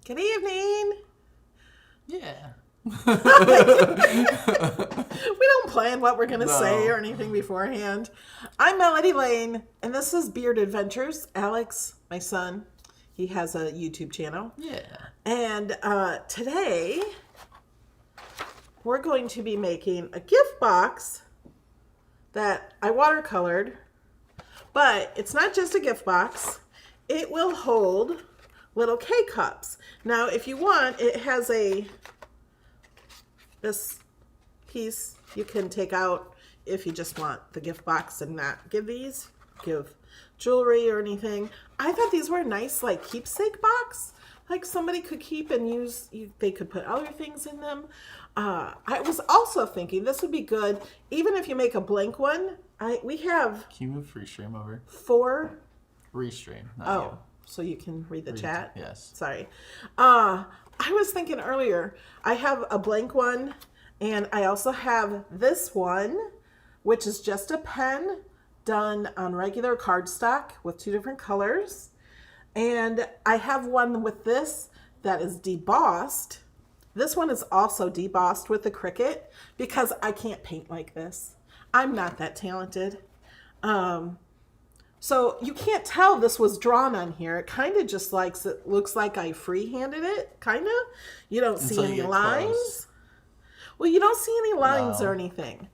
Good evening. Yeah. We don't plan what we're going to say or anything beforehand. I'm Melody Lane, and this is Beard Adventures. Alex, my son, he has a YouTube channel. Yeah. And today, we're going to be making a gift box that I watercolored. But it's not just a gift box. It will hold little K-cups. Now, if you want, it has this piece you can take out if you just want the gift box and not give jewelry or anything. I thought these were a nice, like, keepsake box. Like somebody could keep and use, they could put other things in them. I was also thinking this would be good, even if you make a blank one. We have... Can you move free stream over? 4... Restream. Oh, so you can read the chat? Yes. Sorry. I was thinking earlier, I have a blank one, and I also have this one, which is just a pen done on regular cardstock with 2 different colors. And I have one with this that is debossed. This one is also debossed with the Cricut because I can't paint like this. I'm not that talented. So you can't tell this was drawn on here. It kind of just looks like I freehanded it, kind of. You don't see any lines. Close. Well, you don't see any lines or anything.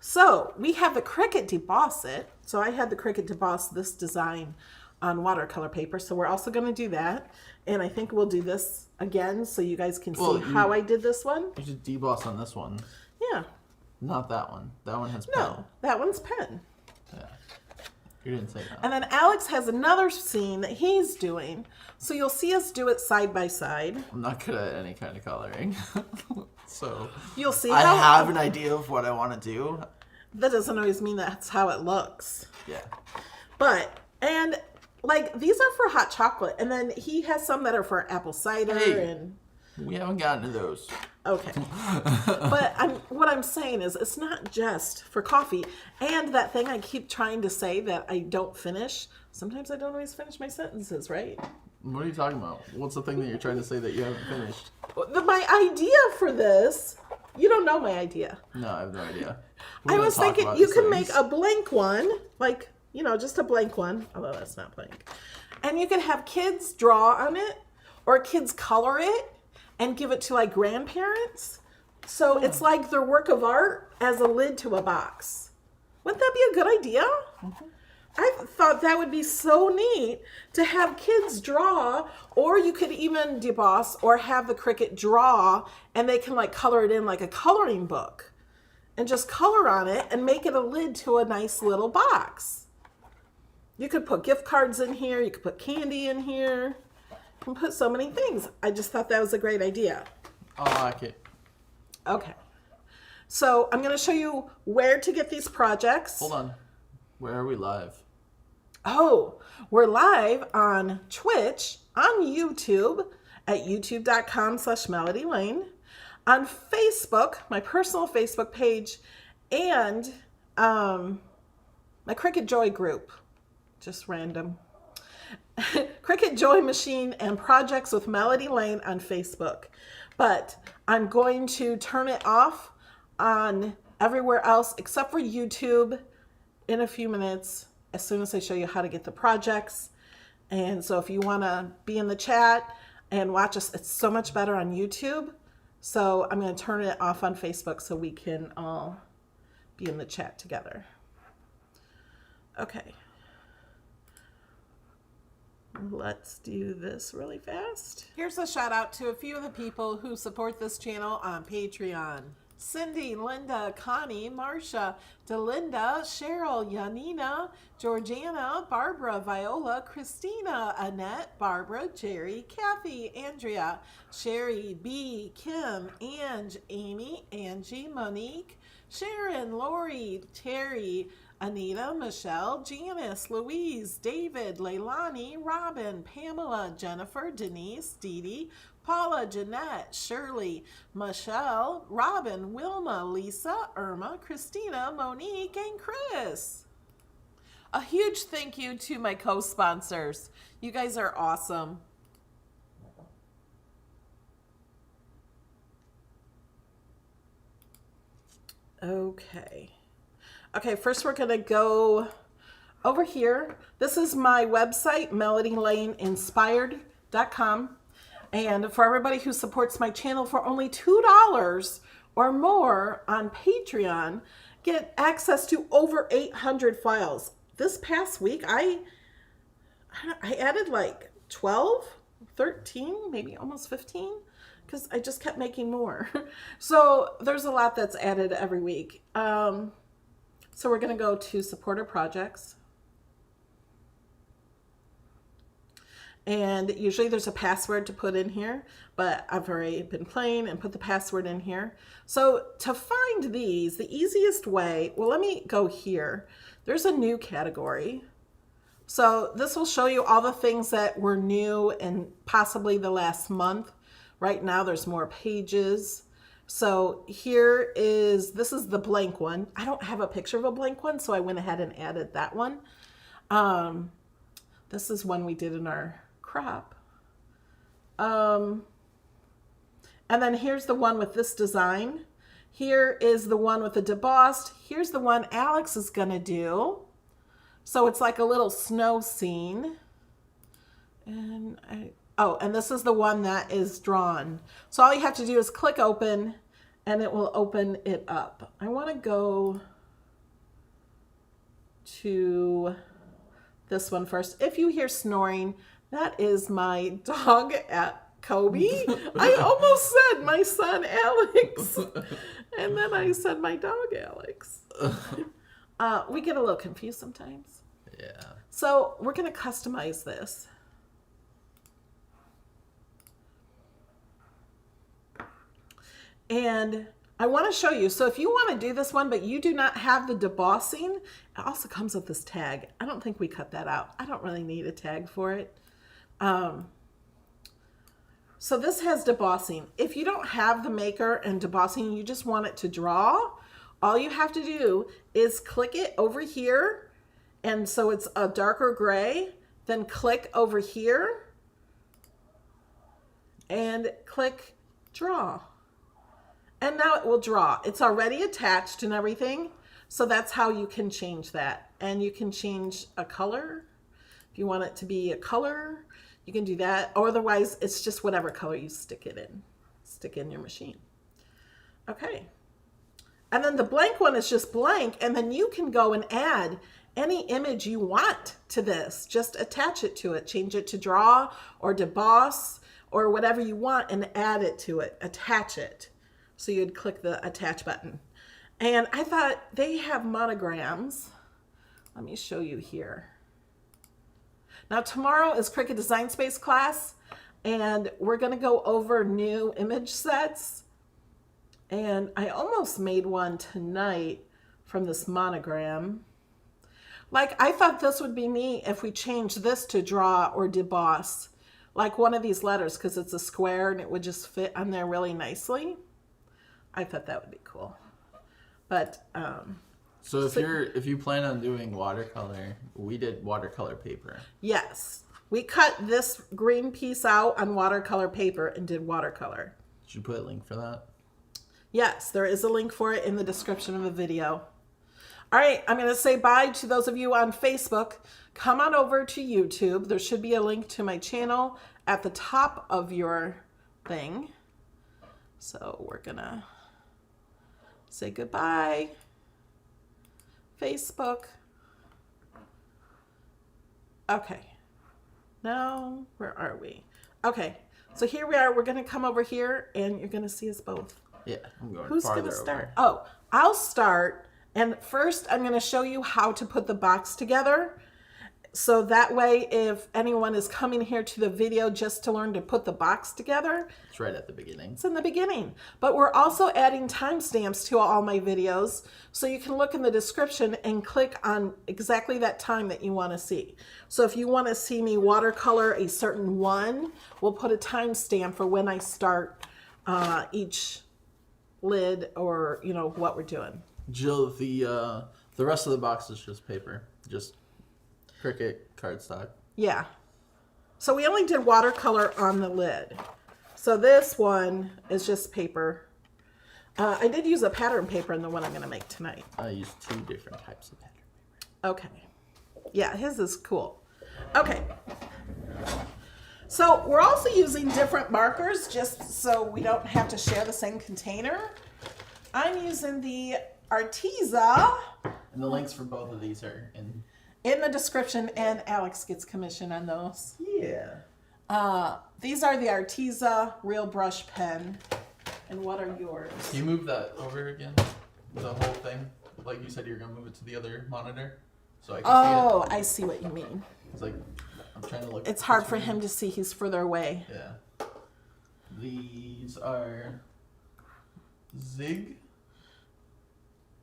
So we have the Cricut deboss it. So I had the Cricut deboss this design on watercolor paper. So we're also going to do that. And I think we'll do this again so you guys can see how I did this one. You should deboss on this one. Yeah. Not that one. That one has pen. No, that one's pen. Yeah. You didn't say that. And then Alex has another scene that he's doing. So you'll see us do it side by side. I'm not good at any kind of coloring. So you'll see I have an idea of what I want to do. That doesn't always mean that's how it looks. Yeah. And like these are for hot chocolate. And then he has some that are for apple cider. And we haven't gotten to those. Okay. But what I'm saying is it's not just for coffee. And that thing I keep trying to say that I don't finish. Sometimes I don't always finish my sentences, right? What are you talking about? What's the thing that you're trying to say that you haven't finished? My idea for this, you don't know my idea. No, I have no idea. I was thinking you can make a blank one, like, just a blank one. Although that's not blank. And you can have kids draw on it or kids color it and give it to like grandparents. So it's like their work of art as a lid to a box. Wouldn't that be a good idea? Mm-hmm. I thought that would be so neat to have kids draw, or you could even deboss or have the Cricut draw and they can like color it in like a coloring book and just color on it and make it a lid to a nice little box. You could put gift cards in here. You could put candy in here. You can put so many things. I just thought that was a great idea. I like it. Okay. So I'm going to show you where to get these projects. Hold on. Where are we live? Oh, we're live on Twitch, on YouTube, at youtube.com/melodylane, on Facebook, my personal Facebook page, and my Cricut Joy group. Just random. Cricut Joy Machine and Projects with Melody Lane on Facebook. But I'm going to turn it off on everywhere else except for YouTube in a few minutes as soon as I show you how to get the projects. And so if you want to be in the chat and watch us, it's so much better on YouTube. So I'm going to turn it off on Facebook so we can all be in the chat together. Okay. Let's do this really fast. Here's a shout out to a few of the people who support this channel on Patreon. Cindy, Linda, Connie, Marcia, Delinda, Cheryl, Yanina, Georgiana, Barbara, Viola, Christina, Annette, Barbara, Jerry, Kathy, Andrea, Sherry, B, Kim, Ange, Amy, Angie, Monique, Sharon, Lori, Terry, Anita, Michelle, Janice, Louise, David, Leilani, Robin, Pamela, Jennifer, Denise, Dee Dee, Paula, Jeanette, Shirley, Michelle, Robin, Wilma, Lisa, Irma, Christina, Monique, and Chris. A huge thank you to my co-sponsors. You guys are awesome. Okay. Okay, first we're going to go over here. This is my website, melodylaneinspired.com. And for everybody who supports my channel for only $2 or more on Patreon, get access to over 800 files. This past week, I added like 12, 13, maybe almost 15, because I just kept making more. So there's a lot that's added every week. So we're going to go to supporter projects. And usually there's a password to put in here, but I've already been playing and put the password in here. So to find these, the easiest way, well, let me go here. There's a new category. So this will show you all the things that were new in possibly the last month. Right now there's more pages. So here is, this is the blank one. I don't have a picture of a blank one, so I went ahead and added that one. This is one we did in our crop. And then here's the one with this design. Here is the one with the debossed. Here's the one Alex is gonna do. So it's like a little snow scene. And and this is the one that is drawn. So all you have to do is click open and it will open it up. I wanna go to this one first. If you hear snoring, that is my dog at Kobe. I almost said my son Alex, and then I said my dog Alex. We get a little confused sometimes. Yeah. So we're going to customize this. And I want to show you. So if you want to do this one, but you do not have the debossing, it also comes with this tag. I don't think we cut that out. I don't really need a tag for it. So this has debossing. If you don't have the maker and debossing, you just want it to draw, all you have to do is click it over here. And so it's a darker gray, then click over here and click draw. And now it will draw. It's already attached and everything. So that's how you can change that. And you can change a color. If you want it to be a color, you can do that. Or otherwise, it's just whatever color you stick it in. Stick in your machine. Okay. And then the blank one is just blank. And then you can go and add any image you want to this. Just attach it to it. Change it to draw or deboss or whatever you want and add it to it. Attach it. So you'd click the attach button. And I thought they have monograms. Let me show you here. Now tomorrow is Cricut Design Space class, and we're gonna go over new image sets. And I almost made one tonight from this monogram. Like, I thought this would be neat if we changed this to draw or deboss, like one of these letters, because it's a square and it would just fit on there really nicely. I thought that would be cool. But so if you plan on doing watercolor, we did watercolor paper. Yes, we cut this green piece out on watercolor paper and did watercolor. Did you put a link for that? Yes, there is a link for it in the description of the video. All right, I'm going to say bye to those of you on Facebook. Come on over to YouTube. There should be a link to my channel at the top of your thing. So we're going to say goodbye. Facebook. Okay. Now, where are we? Okay. So here we are. We're going to come over here and you're going to see us both. Yeah, I'm going Who's farther going to start? over. Oh, I'll start. And first I'm going to show you how to put the box together. So that way, if anyone is coming here to the video just to learn to put the box together, It's right at the beginning. it's in the beginning. But we're also adding timestamps to all my videos. So you can look in the description and click on exactly that time that you want to see. So if you want to see me watercolor a certain one, we'll put a timestamp for when I start each lid, or, you know, what we're doing. Jill, the rest of the box is just paper. Just Cricut cardstock. Yeah. So we only did watercolor on the lid. So this one is just paper. I did use a pattern paper in the one I'm going to make tonight. I used 2 different types of pattern paper. Okay. Yeah, his is cool. Okay. So we're also using different markers just so we don't have to share the same container. I'm using the Arteza. And the links for both of these are in In the description, and Alex gets commission on those. Yeah. These are the Arteza Real Brush Pen. And what are yours? Can you move that over again? The whole thing? Like you said you were going to move it to the other monitor? So I can see it. Oh, I see what you mean. It's like, I'm trying to look. It's hard for him to see. He's further away. Yeah. These are Zig.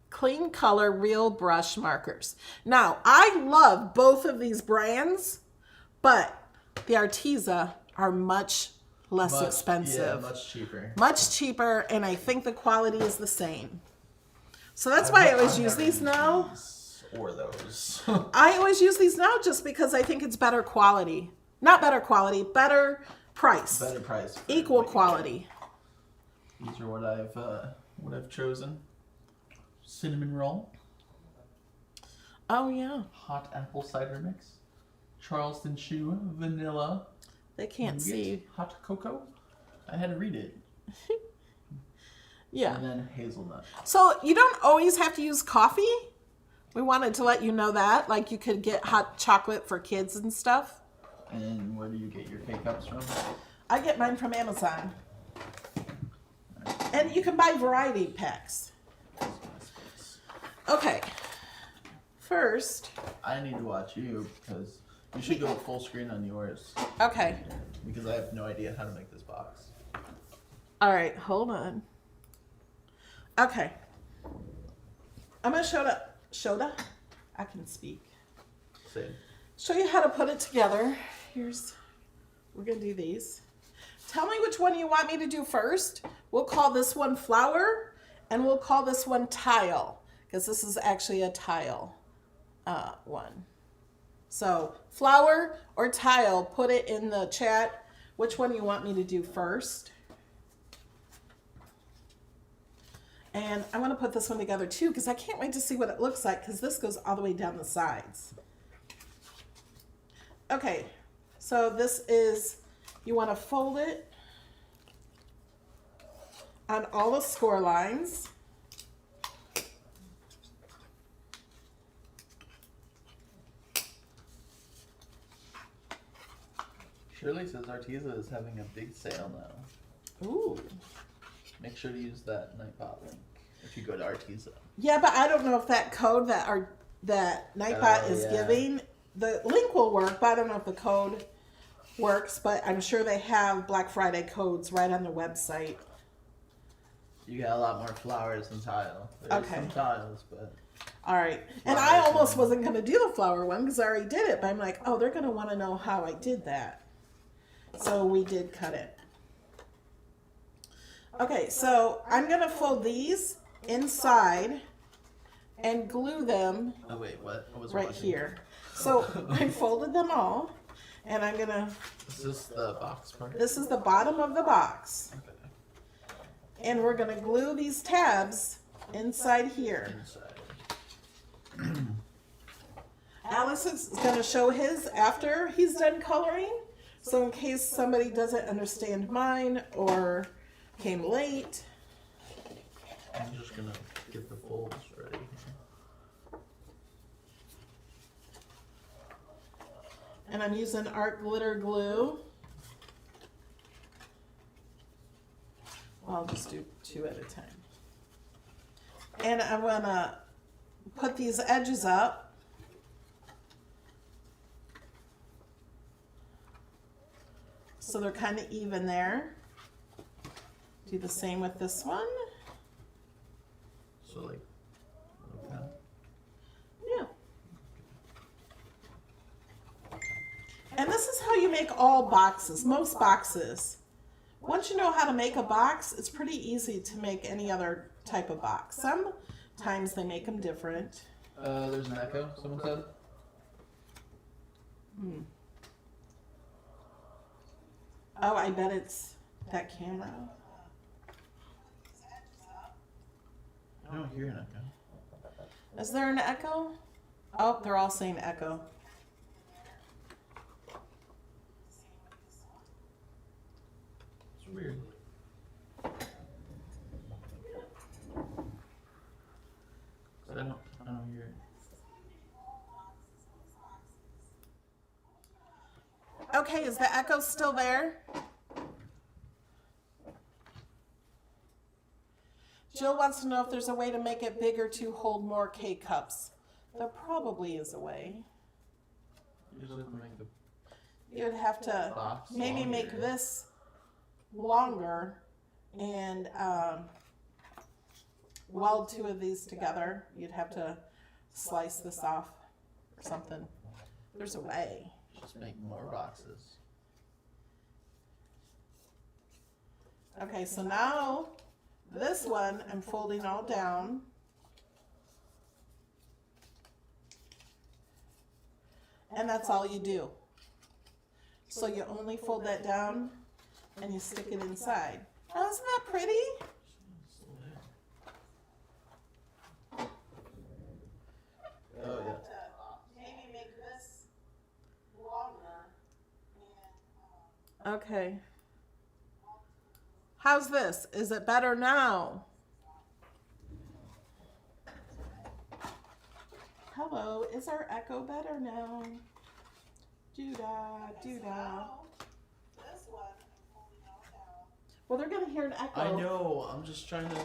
Clean Color Real Brush Markers. Now, I love both of these brands, but the Arteza are much less expensive. Yeah, much cheaper. Much cheaper, and I think the quality is the same. So that's why I always use these now. Or those. I always use these now just because I think it's better quality. Not better quality, better price. Better price. Equal quality. These are what I've chosen. Cinnamon roll. Oh yeah. Hot apple cider mix. Charleston chew vanilla. They can't see. Hot cocoa. I had to read it. Yeah. And then hazelnut. So you don't always have to use coffee. We wanted to let you know that. Like you could get hot chocolate for kids and stuff. And where do you get your K-Cups from? I get mine from Amazon. And you can buy variety packs. Okay. First. I need to watch you because you should go full screen on yours. Okay. Because I have no idea how to make this box. All right. Hold on. Okay. I'm going to I can speak. Same. Show you how to put it together. We're going to do these. Tell me which one you want me to do first. We'll call this one flower, and we'll call this one tile, because this is actually a tile one. So flower or tile, put it in the chat which one you want me to do first. And I want to put this one together too, because I can't wait to see what it looks like, because this goes all the way down the sides. Okay, so this is, you want to fold it on all the score lines. Shirley says Arteza is having a big sale now. Ooh. Make sure to use that Nightbot link if you go to Arteza. Yeah, but I don't know if that code that Nightbot is giving, the link will work, but I don't know if the code works, but I'm sure they have Black Friday codes right on their website. You got a lot more flowers than tile. There's some tiles, but... All right. And I almost wasn't going to do the flower one because I already did it, but I'm like, oh, they're going to want to know how I did that. So we did cut it. Okay, so I'm going to fold these inside and glue them Oh, wait, what? I was right watching. here. So I folded them all, and I'm going to... Is this the box part? This is the bottom of the box. Okay. And we're going to glue these tabs inside here. Inside. Alex is going to show his after he's done coloring. So in case somebody doesn't understand mine or came late. I'm just going to get the folds ready. And I'm using art glitter glue. Well, I'll just do 2 at a time. And I'm going to put these edges up. So they're kind of even there. Do the same with this one. So, like that? Yeah. And this is how you make all boxes, most boxes. Once you know how to make a box, it's pretty easy to make any other type of box. Sometimes they make them different. There's an echo, someone said. Oh, I bet it's that camera. I don't hear an echo. Is there an echo? Oh, they're all saying echo. It's weird. I don't hear it. Okay, is the echo still there? Jill wants to know if there's a way to make it bigger to hold more K-cups. There probably is a way. You just have to make the You'd have to box maybe longer. make this longer and weld two of these together. You'd have to slice this off or something. There's a way. Just make more boxes. Okay, so now this one I'm folding all down. And that's all you do. So you only fold that down and you stick it inside. Oh, isn't that pretty? Oh yeah. Maybe make this longer. Okay. How's this? Is it better now? Hello, is our echo better now? Doo-dah, doo-dah. Well, they're gonna hear an echo. I know. I'm just trying to.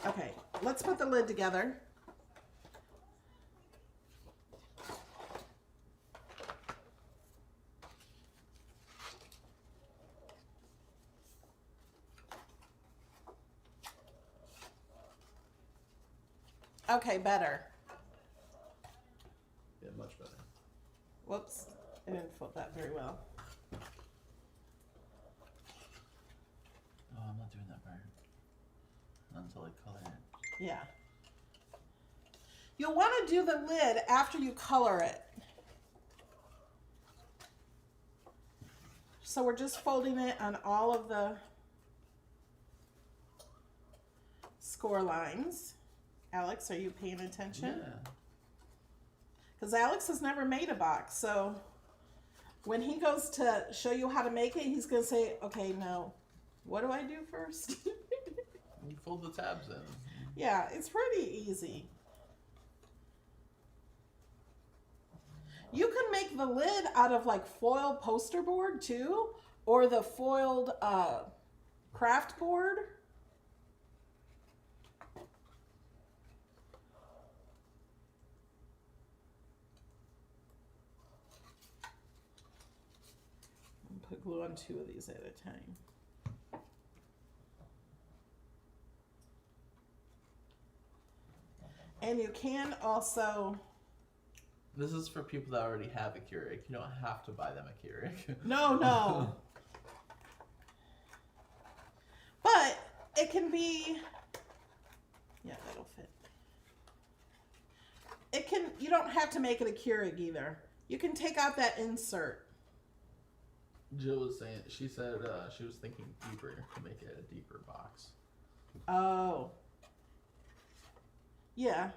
Okay, let's put the lid together. Okay, better. Yeah, much better. Whoops, I didn't fold that very well. Oh, I'm not doing that part. Not until I color it. Yeah. You'll want to do the lid after you color it. So we're just folding it on all of the score lines. Alex, are you paying attention? Yeah. Because Alex has never made a box, so when he goes to show you how to make it, he's going to say, okay, now, what do I do first? You fold the tabs in. Yeah, it's pretty easy. You can make the lid out of like foil poster board too, or the foiled craft board. Put glue on two of these at a time. And you can also... This is for people that already have a Keurig. You don't have to buy them a Keurig. No. But it can be... Yeah, that'll fit. It can... You don't have to make it a Keurig either. You can take out that insert. Jill was saying, she said she was thinking deeper to make it a deeper box. Oh. Yeah.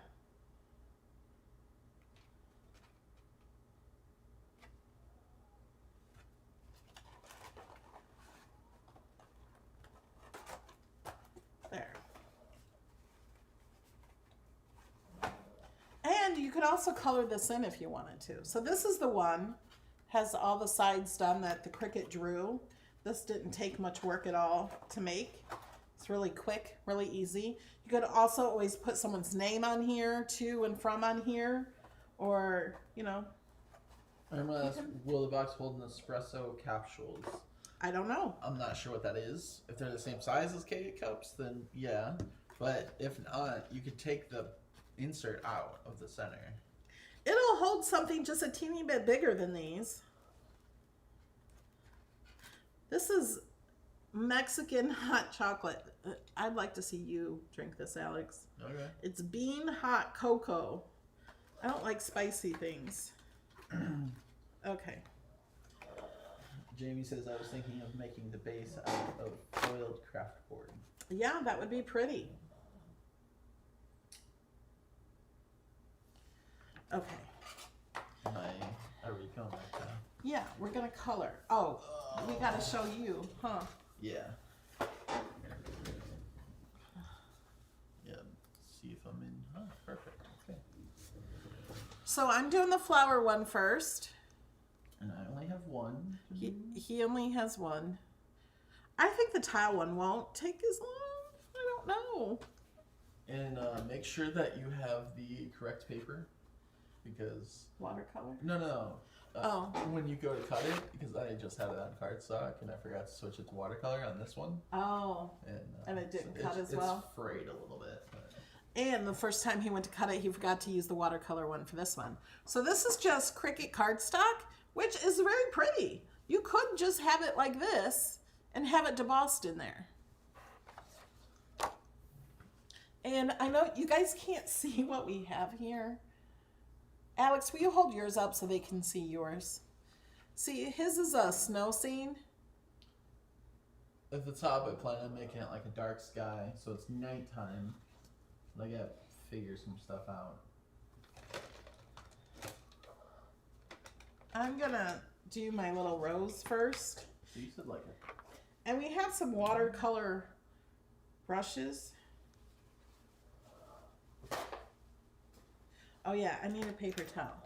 There. And you could also color this in if you wanted to. So this is the one. Has all the sides done that the Cricut drew. This didn't take much work at all to make. It's really quick, really easy. You could also always put someone's name on here, to and from on here, or, you know. Irma asked, will the box hold an espresso capsules? I don't know. I'm not sure what that is. If they're the same size as K-cups, then yeah. But if not, you could take the insert out of the center. It'll hold something just a teeny bit bigger than these. This is Mexican hot chocolate. I'd like to see you drink this, Alex. Okay. It's bean hot cocoa. I don't like spicy things. Okay. Jamie says I was thinking of making the base out of foiled craft board. Yeah, that would be pretty. Okay. Are we going like that? Yeah, we're gonna color. Oh, we gotta show you, huh? Yeah. Yeah. See if I'm in. Oh, perfect. Okay. So I'm doing the flower one first. And I only have one. He only has one. I think the tile one won't take as long. I don't know. And make sure that you have the correct paper, because Watercolor? no. When you go to cut it, because I just had it on cardstock and I forgot to switch it to watercolor on this one. Oh. And it didn't cut as well? It's frayed a little bit. But... And the first time he went to cut it, he forgot to use the watercolor one for this one. So this is just Cricut cardstock, which is very pretty. You could just have it like this and have it debossed in there. And I know you guys can't see what we have here. Alex, will you hold yours up so they can see yours? See, his is a snow scene. At the top, I plan on making it like a dark sky, so it's nighttime. I gotta figure some stuff out. I'm gonna do my little rose first. So you said like a... And we have some watercolor brushes. Oh yeah, I need a paper towel.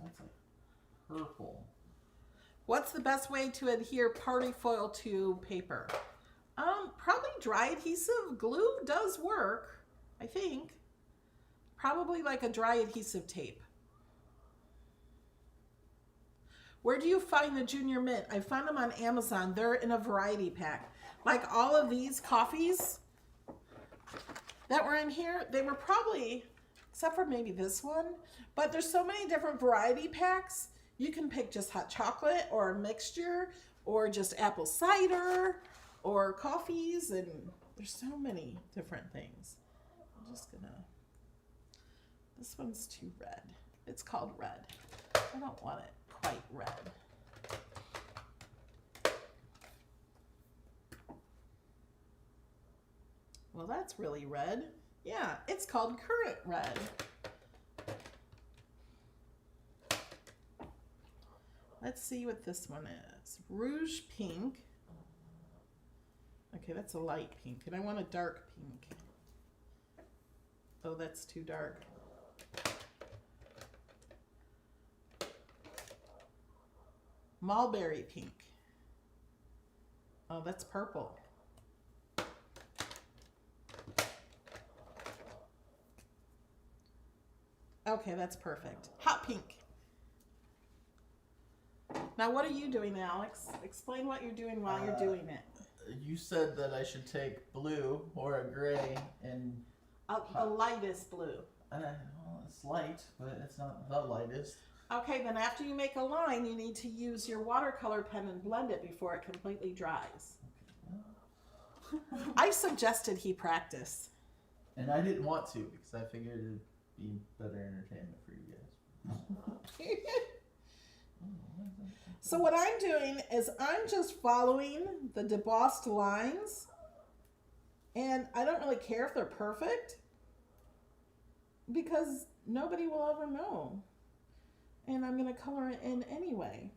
That's like purple. What's the best way to adhere party foil to paper? Probably dry adhesive glue does work, I think. Probably like a dry adhesive tape. Where do you find the Junior Mint? I found them on Amazon. They're in a variety pack. Like all of these coffees that were in here, they were probably, except for maybe this one, but there's so many different variety packs. You can pick just hot chocolate or a mixture or just apple cider or coffees, and there's so many different things. I'm just gonna, this one's too red. It's called red. I don't want it quite red. Well, that's really red. Yeah, it's called currant red. Let's see what this one is. Rouge pink. Okay, that's a light pink, and I want a dark pink. Oh, that's too dark. Mulberry pink. Oh, that's purple. Okay, that's perfect. Hot pink. Now, what are you doing, Alex? Explain what you're doing while you're doing it. You said that I should take blue or a gray and... The lightest blue. Well, it's light, but it's not the lightest. Okay, then after you make a line, you need to use your watercolor pen and blend it before it completely dries. Okay. I suggested he practice. And I didn't want to, because I figured it'd be better entertainment for you guys. So what I'm doing is I'm just following the debossed lines, and I don't really care if they're perfect because nobody will ever know. And I'm going to color it in anyway.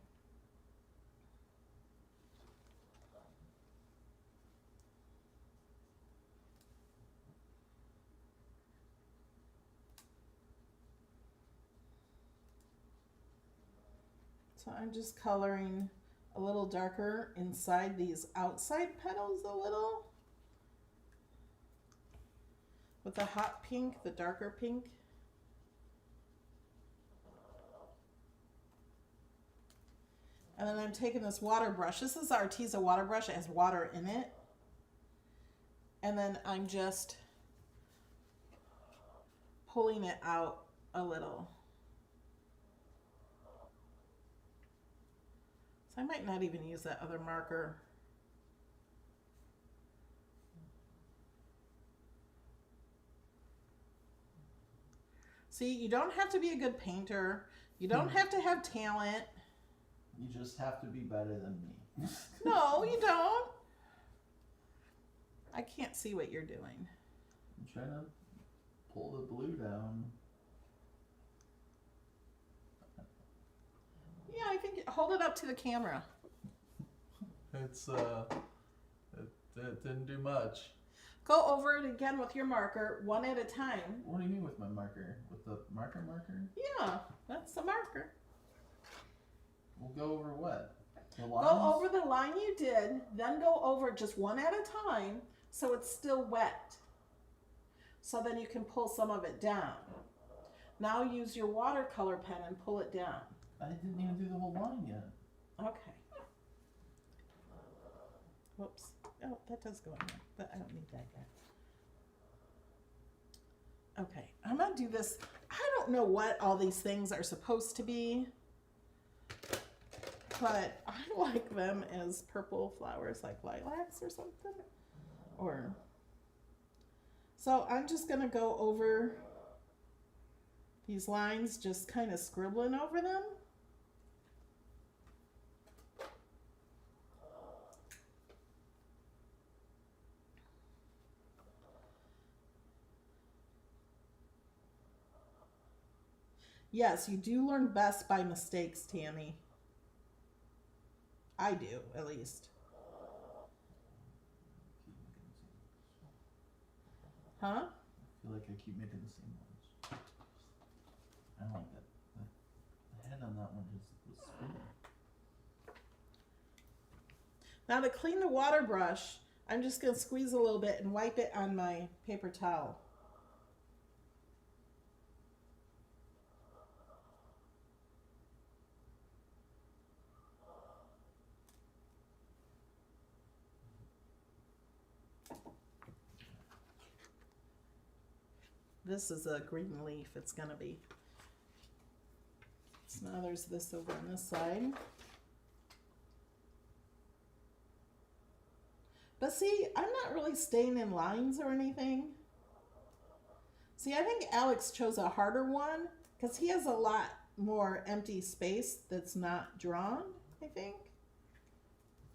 So I'm just coloring a little darker inside these outside petals a little. With the hot pink, the darker pink. And then I'm taking this water brush. This is Arteza water brush. It has water in it. And then I'm just pulling it out a little. So I might not even use that other marker. See, you don't have to be a good painter. You don't have to have talent. You just have to be better than me. No, you don't. I can't see what you're doing. I'm trying to pull the blue down. Yeah, I think hold it up to the camera. It's it didn't do much. Go over it again with your marker, one at a time. What do you mean with my marker? With the marker? Yeah, that's the marker. We'll go over what? The lines? Go over the line you did, then go over just one at a time so it's still wet. So then you can pull some of it down. Now use your watercolor pen and pull it down. I didn't even do the whole line yet. Okay. Whoops. Oh, that does go in there, but I don't need that yet. Okay, I'm gonna do this. I don't know what all these things are supposed to be, but I like them as purple flowers, like lilacs or something. Or so I'm just gonna go over these lines, just kind of scribbling over them. Yes, you do learn best by mistakes, Tammy. I do, at least. Huh? I feel like I keep making the same ones. I don't like that. The head on that one just was spinning. Now to clean the water brush, I'm just going to squeeze a little bit and wipe it on my paper towel. This is a green leaf, it's gonna be. So now there's this over on this side. But see, I'm not really staying in lines or anything. See, I think Alex chose a harder one because he has a lot more empty space that's not drawn, I think.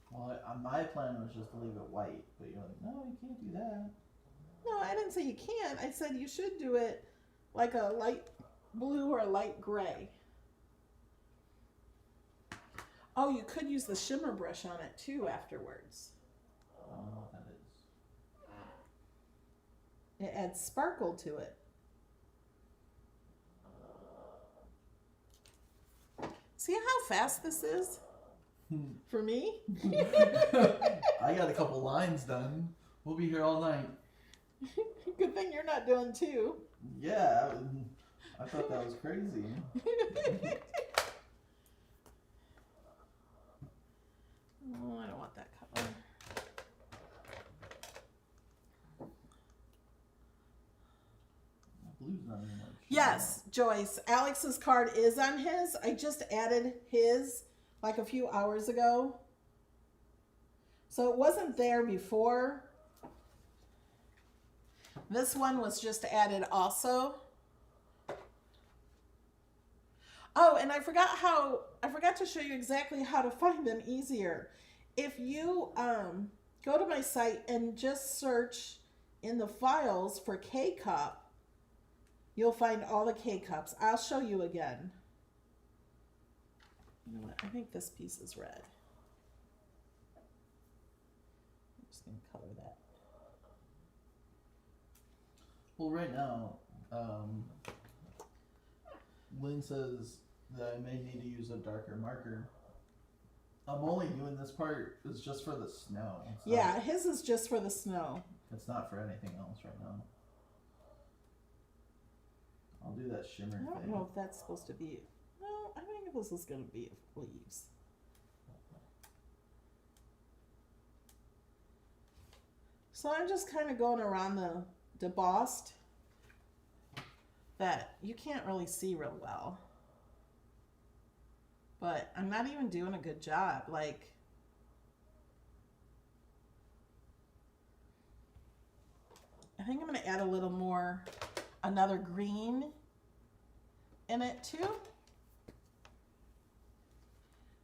Well, my plan was just to leave it white, but you're like, no, you can't do that. No, I didn't say you can't. I said you should do it like a light blue or a light gray. Oh, you could use the shimmer brush on it too afterwards. I don't know what that is. It adds sparkle to it. See how fast this is? For me? I got a couple lines done. We'll be here all night. Good thing you're not doing two. Yeah, I thought that was crazy. Oh, I don't want that color. Blue's not even like Yes, Joyce. Alex's card is on his. I just added his like a few hours ago. So it wasn't there before. This one was just added also. Oh, and I forgot to show you exactly how to find them easier. If you go to my site and just search in the files for K-Cup, you'll find all the K-Cups. I'll show you again. You know what? I think this piece is red. I'm just going to color that. Well, right now, Lynn says that I may need to use a darker marker. I'm only doing this part is just for the snow. Yeah, his is just for the snow. It's not for anything else right now. I'll do that shimmer I don't thing. know if that's supposed to be. No, I think this is going to be leaves. So I'm just kind of going around the debossed that you can't really see real well. But I'm not even doing a good job. Like, I think I'm going to add a little more, another green in it too.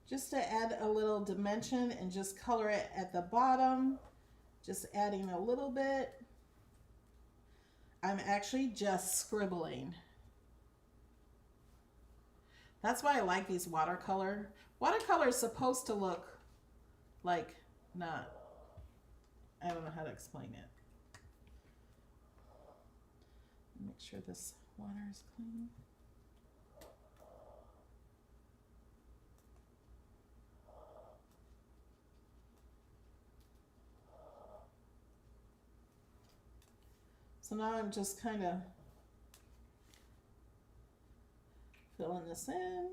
Just to add a little dimension and just color it at the bottom. Just adding a little bit. I'm actually just scribbling. That's why I like these watercolor. Watercolor is supposed to look like not, I don't know how to explain it. Make sure this water is clean. So now I'm just kind of filling this in.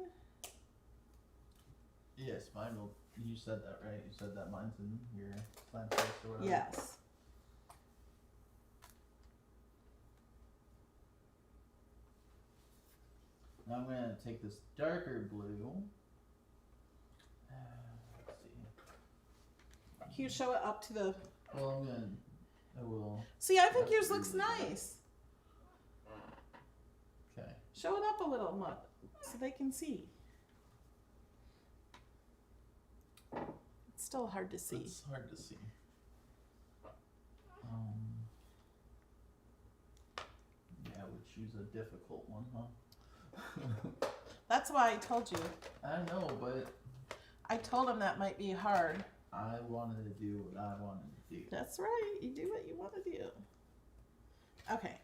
Yes, mine will. You said that, right? You said that mine's in your plant space or whatever. Yes. Now I'm going to take this darker blue. Let's see. Can you show it up to the... Well, I will. See, I think yours looks nice. Okay. Show it up a little, Mud, so they can see. It's still hard to see. It's hard to see. Yeah, we choose a difficult one, huh? That's why I told you. I know, but I told him that might be hard. I wanted to do what I wanted to do. That's right. You do what you want to do. Okay.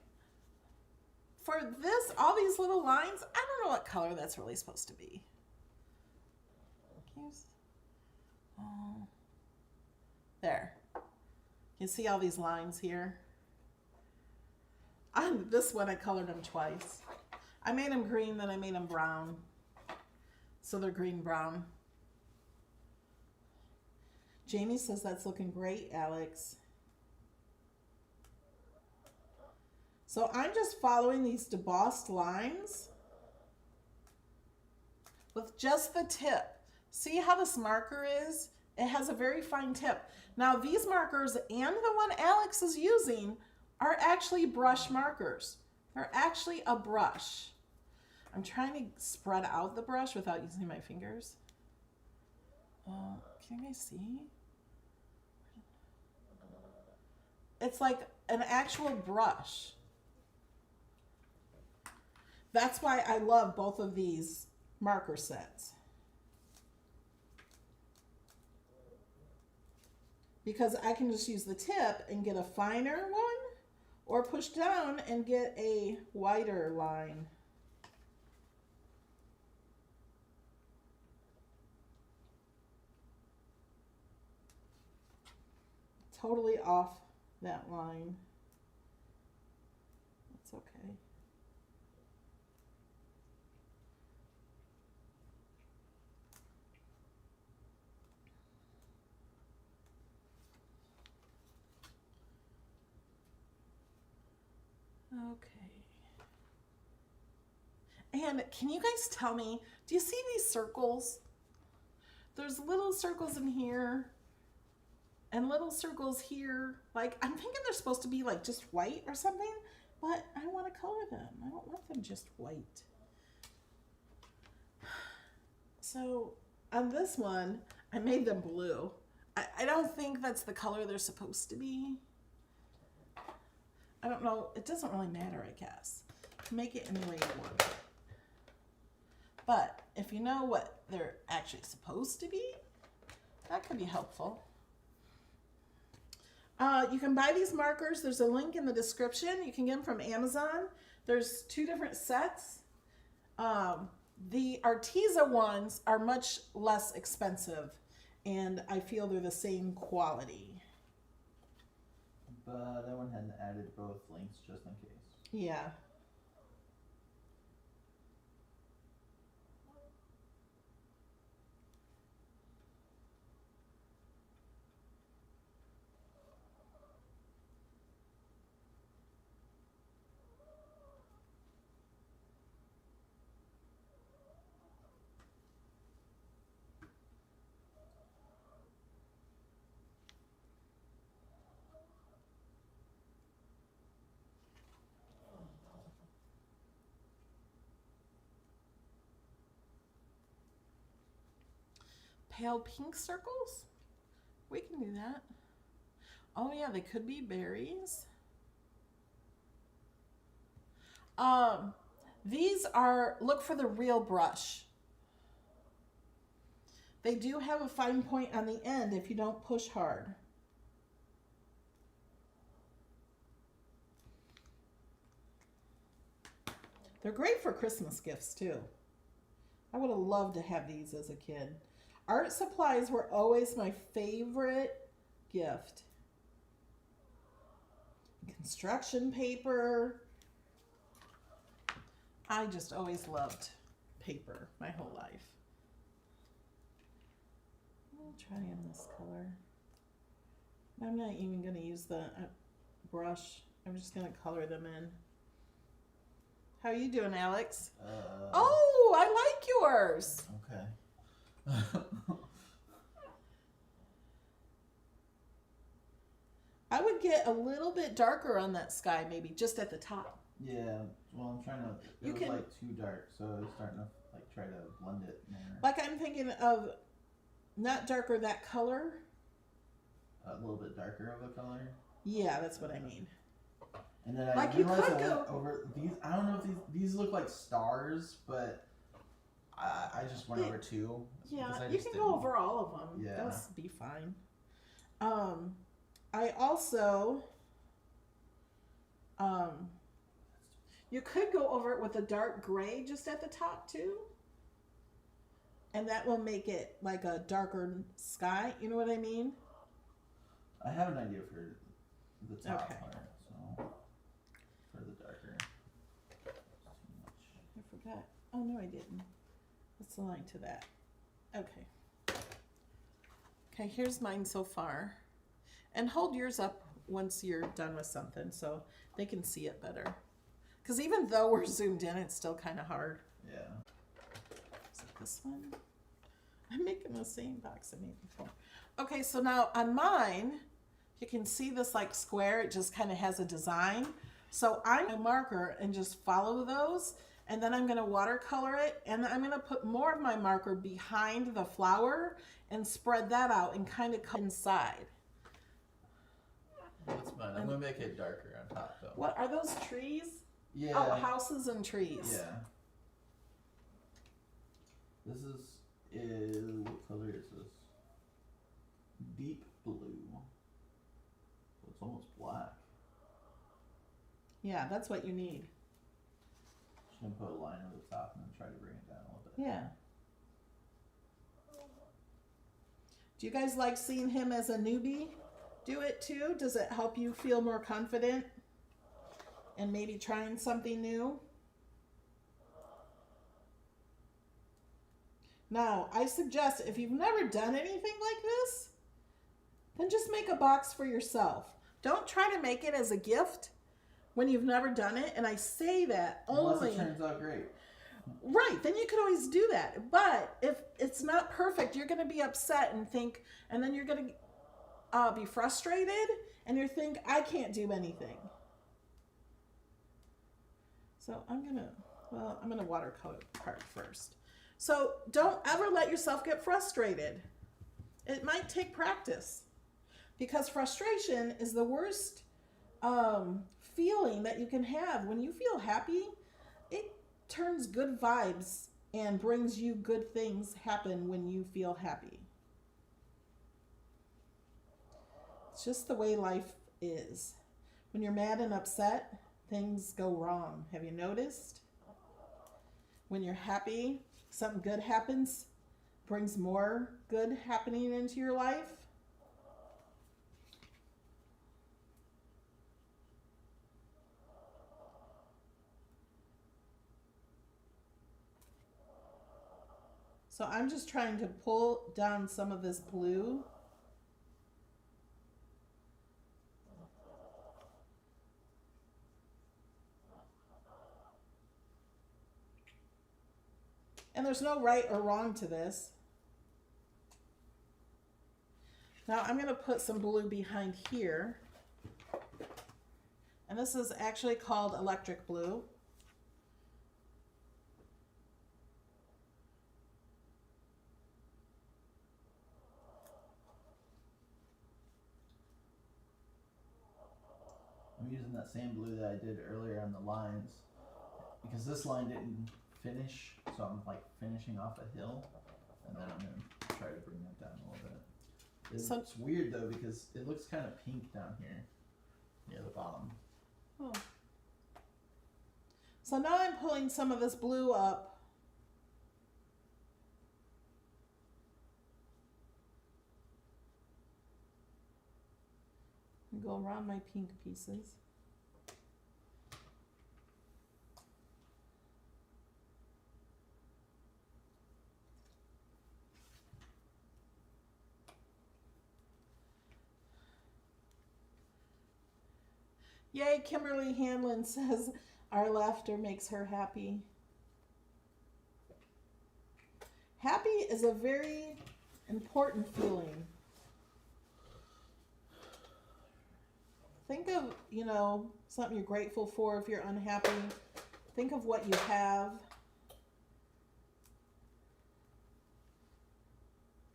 For this, all these little lines, I don't know what color that's really supposed to be. Oh, there. You see all these lines here? On this one, I colored them twice. I made them green, then I made them brown. So they're green-brown. Jamie says that's looking great, Alex. So I'm just following these debossed lines with just the tip. See how this marker is? It has a very fine tip. Now these markers and the one Alex is using are actually brush markers. They're actually a brush. I'm trying to spread out the brush without using my fingers. Can you guys see? It's like an actual brush. That's why I love both of these marker sets. Because I can just use the tip and get a finer one, or push down and get a wider line. Totally off that line. That's okay. Okay. And can you guys tell me, do you see these circles? There's little circles in here and little circles here. Like, I'm thinking they're supposed to be like just white or something, but I want to color them. I don't want them just white. So on this one, I made them blue. I don't think that's the color they're supposed to be. I don't know. It doesn't really matter, I guess. Make it any way you want. But if you know what they're actually supposed to be, that could be helpful. You can buy these markers. There's a link in the description. You can get them from Amazon. There's 2 different sets. The Arteza ones are much less expensive, and I feel they're the same quality. But that one hadn't added both links just in case. Yeah. pale pink circles. We can do that. Oh yeah, they could be berries. These are, look for the real brush. They do have a fine point on the end if you don't push hard. They're great for Christmas gifts too. I would have loved to have these as a kid. Art supplies were always my favorite gift. Construction paper. I just always loved paper my whole life. I'll try in this color. I'm not even going to use the brush. I'm just going to color them in. How are you doing, Alex? Oh, I like yours. Okay. I would get a little bit darker on that sky, maybe just at the top. Yeah, well, I'm trying to. It was like too dark, so I was starting to like try to blend it more. Like I'm thinking of not darker that color. A little bit darker of a color. Yeah, that's what I mean. And then I like realized I went over these. I don't know if these look like stars, but I just went over two. Yeah, you can go over all of them. Yeah, that'll be fine. I also you could go over it with a dark gray just at the top too, and that will make it like a darker sky. You know what I mean? I have an idea for the top part, so for the darker. I forgot. Oh no, I didn't. Let's align to that. Okay. Okay, here's mine so far. And hold yours up once you're done with something so they can see it better. Because even though we're zoomed in, it's still kind of hard. Yeah. Is it this one? I'm making the same box I made before. Okay, so now on mine, you can see this like square. It just kind of has a design. So I'm a marker and just follow those. And then I'm going to watercolor it. And I'm going to put more of my marker behind the flower and spread that out and kind of cut inside. That's fine. I'm going to make it darker on top though. What are those trees? Yeah. Oh, houses and trees. Yeah. This is what color is this? Deep blue. So it's almost black. Yeah, that's what you need. Just gonna put a line over the top and then try to bring it down a little bit. Yeah. Do you guys like seeing him as a newbie do it too? Does it help you feel more confident and maybe trying something new? Now, I suggest if you've never done anything like this, then just make a box for yourself. Don't try to make it as a gift when you've never done it. And I say that only... Unless it turns out great. Right, then you could always do that. But if it's not perfect, you're going to be upset and think, and then you're going to be frustrated, and you think, I can't do anything. So I'm going to watercolor part first. So don't ever let yourself get frustrated. It might take practice, because frustration is the worst feeling that you can have. When you feel happy, it turns good vibes and brings you good things happen when you feel happy. It's just the way life is. When you're mad and upset, things go wrong. Have you noticed? When you're happy, something good happens, brings more good happening into your life. So I'm just trying to pull down some of this blue. And there's no right or wrong to this. Now I'm going to put some blue behind here. And this is actually called electric blue. that same blue that I did earlier on the lines, because this line didn't finish, so I'm like finishing off a hill, and then I'm gonna try to bring that down a little bit. It's weird though because it looks kind of pink down here near the bottom. Oh. So now I'm pulling some of this blue up. And go around my pink pieces. Yay, Kimberly Hanlon says our laughter makes her happy. Happy is a very important feeling. Think of, you know, something you're grateful for if you're unhappy. Think of what you have.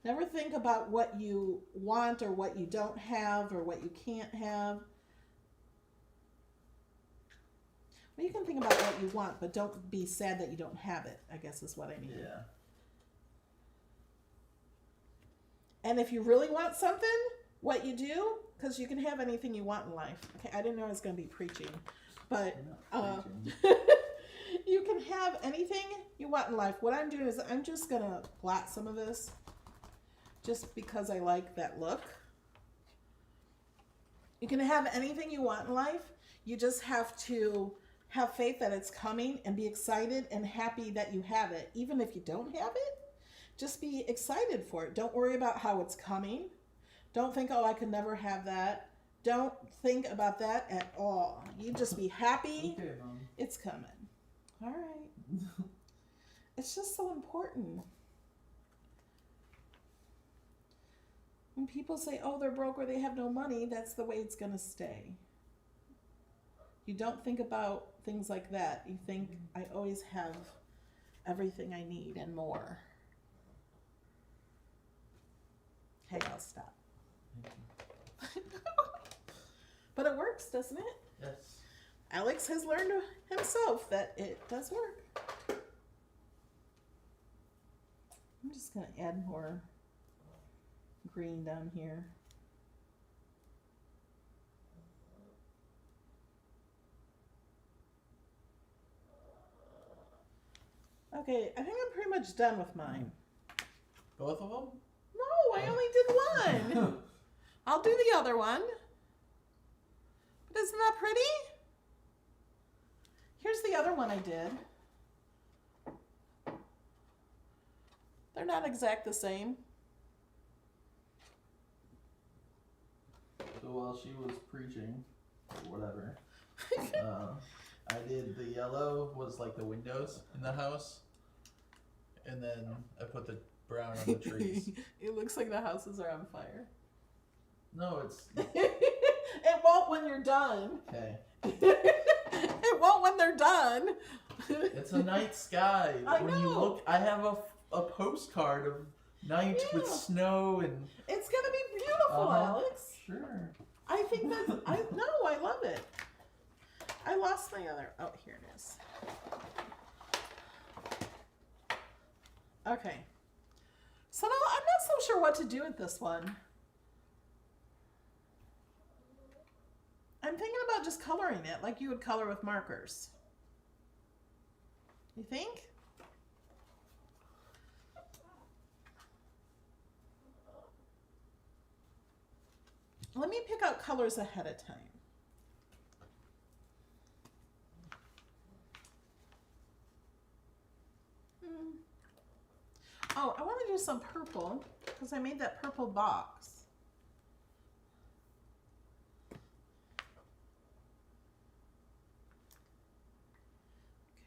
Never think about what you want or what you don't have or what you can't have. Well, you can think about what you want, but don't be sad that you don't have it, I guess is what I mean. Yeah. And if you really want something, what you do, because you can have anything you want in life. Okay, I didn't know I was going to be preaching, but you can have anything you want in life. What I'm doing is I'm just going to blot some of this just because I like that look. You can have anything you want in life. You just have to have faith that it's coming and be excited and happy that you have it. Even if you don't have it, just be excited for it. Don't worry about how it's coming. Don't think, oh, I could never have that. Don't think about that at all. You just be happy. Okay, Mom. It's coming. All right. It's just so important. When people say, oh, they're broke or they have no money, that's the way it's going to stay. You don't think about things like that. You think, I always have everything I need and more. Okay, I'll stop. But it works, doesn't it? Yes. Alex has learned himself that it does work. I'm just going to add more green down here. Okay, I think I'm pretty much done with mine. Both of them? No, I only did one. I'll do the other one. But isn't that pretty? Here's the other one I did. They're not exact the same. So while she was preaching, or whatever, I did the yellow was like the windows in the house, and then I put the brown on the trees. It looks like the houses are on fire. No, it's... It won't when you're done. Okay. It won't when they're done. It's a night sky. I when know. you look, I have a postcard of night with snow and... It's going to be beautiful, Alex. Sure. I think that's... I love it. I lost my other... Oh, here it is. Okay. So now I'm not so sure what to do with this one. I'm thinking about just coloring it like you would color with markers. You think? Let me pick out colors ahead of time. Oh, I want to do some purple because I made that purple box.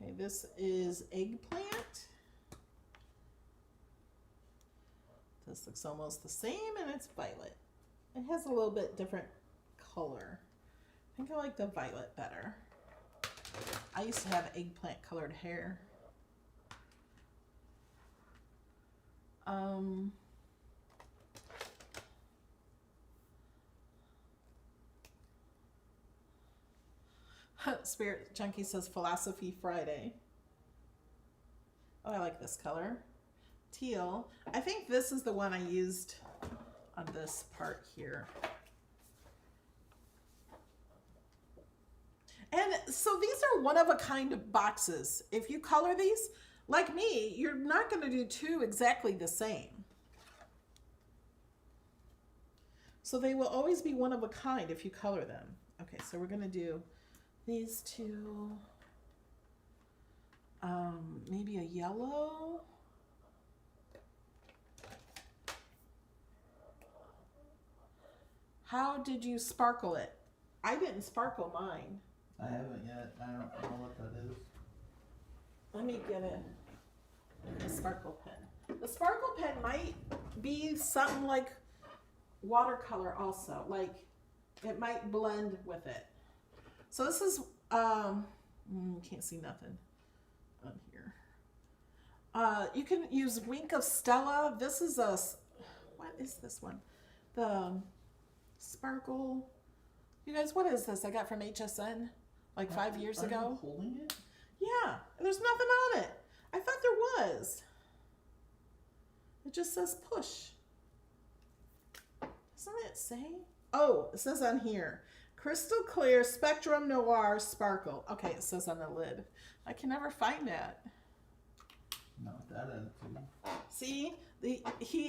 Okay, this is eggplant. This looks almost the same and it's violet. It has a little bit different color. I think I like the violet better. I used to have eggplant colored hair. Spirit Junkie says Philosophy Friday. Oh, I like this color. Teal. I think this is the one I used on this part here. And so these are one-of-a-kind boxes. If you color these, like me, you're not going to do two exactly the same. So they will always be one of a kind if you color them. Okay, so we're going to do these two. Maybe a yellow. How did you sparkle it? I didn't sparkle mine. I haven't yet. I don't know what that is. Let me get a sparkle pen. The sparkle pen might be something like watercolor also. Like it might blend with it. So this is, can't see nothing on here. You can use Wink of Stella. This is what is this one? The sparkle. You guys, what is this I got from HSN like 5 years ago? Are you holding it? Yeah, there's nothing on it. I thought there was. It just says push. Doesn't it say? Oh, it says on here. Crystal Clear Spectrum Noir Sparkle. Okay, it says on the lid. I can never find that. Not that attitude. See,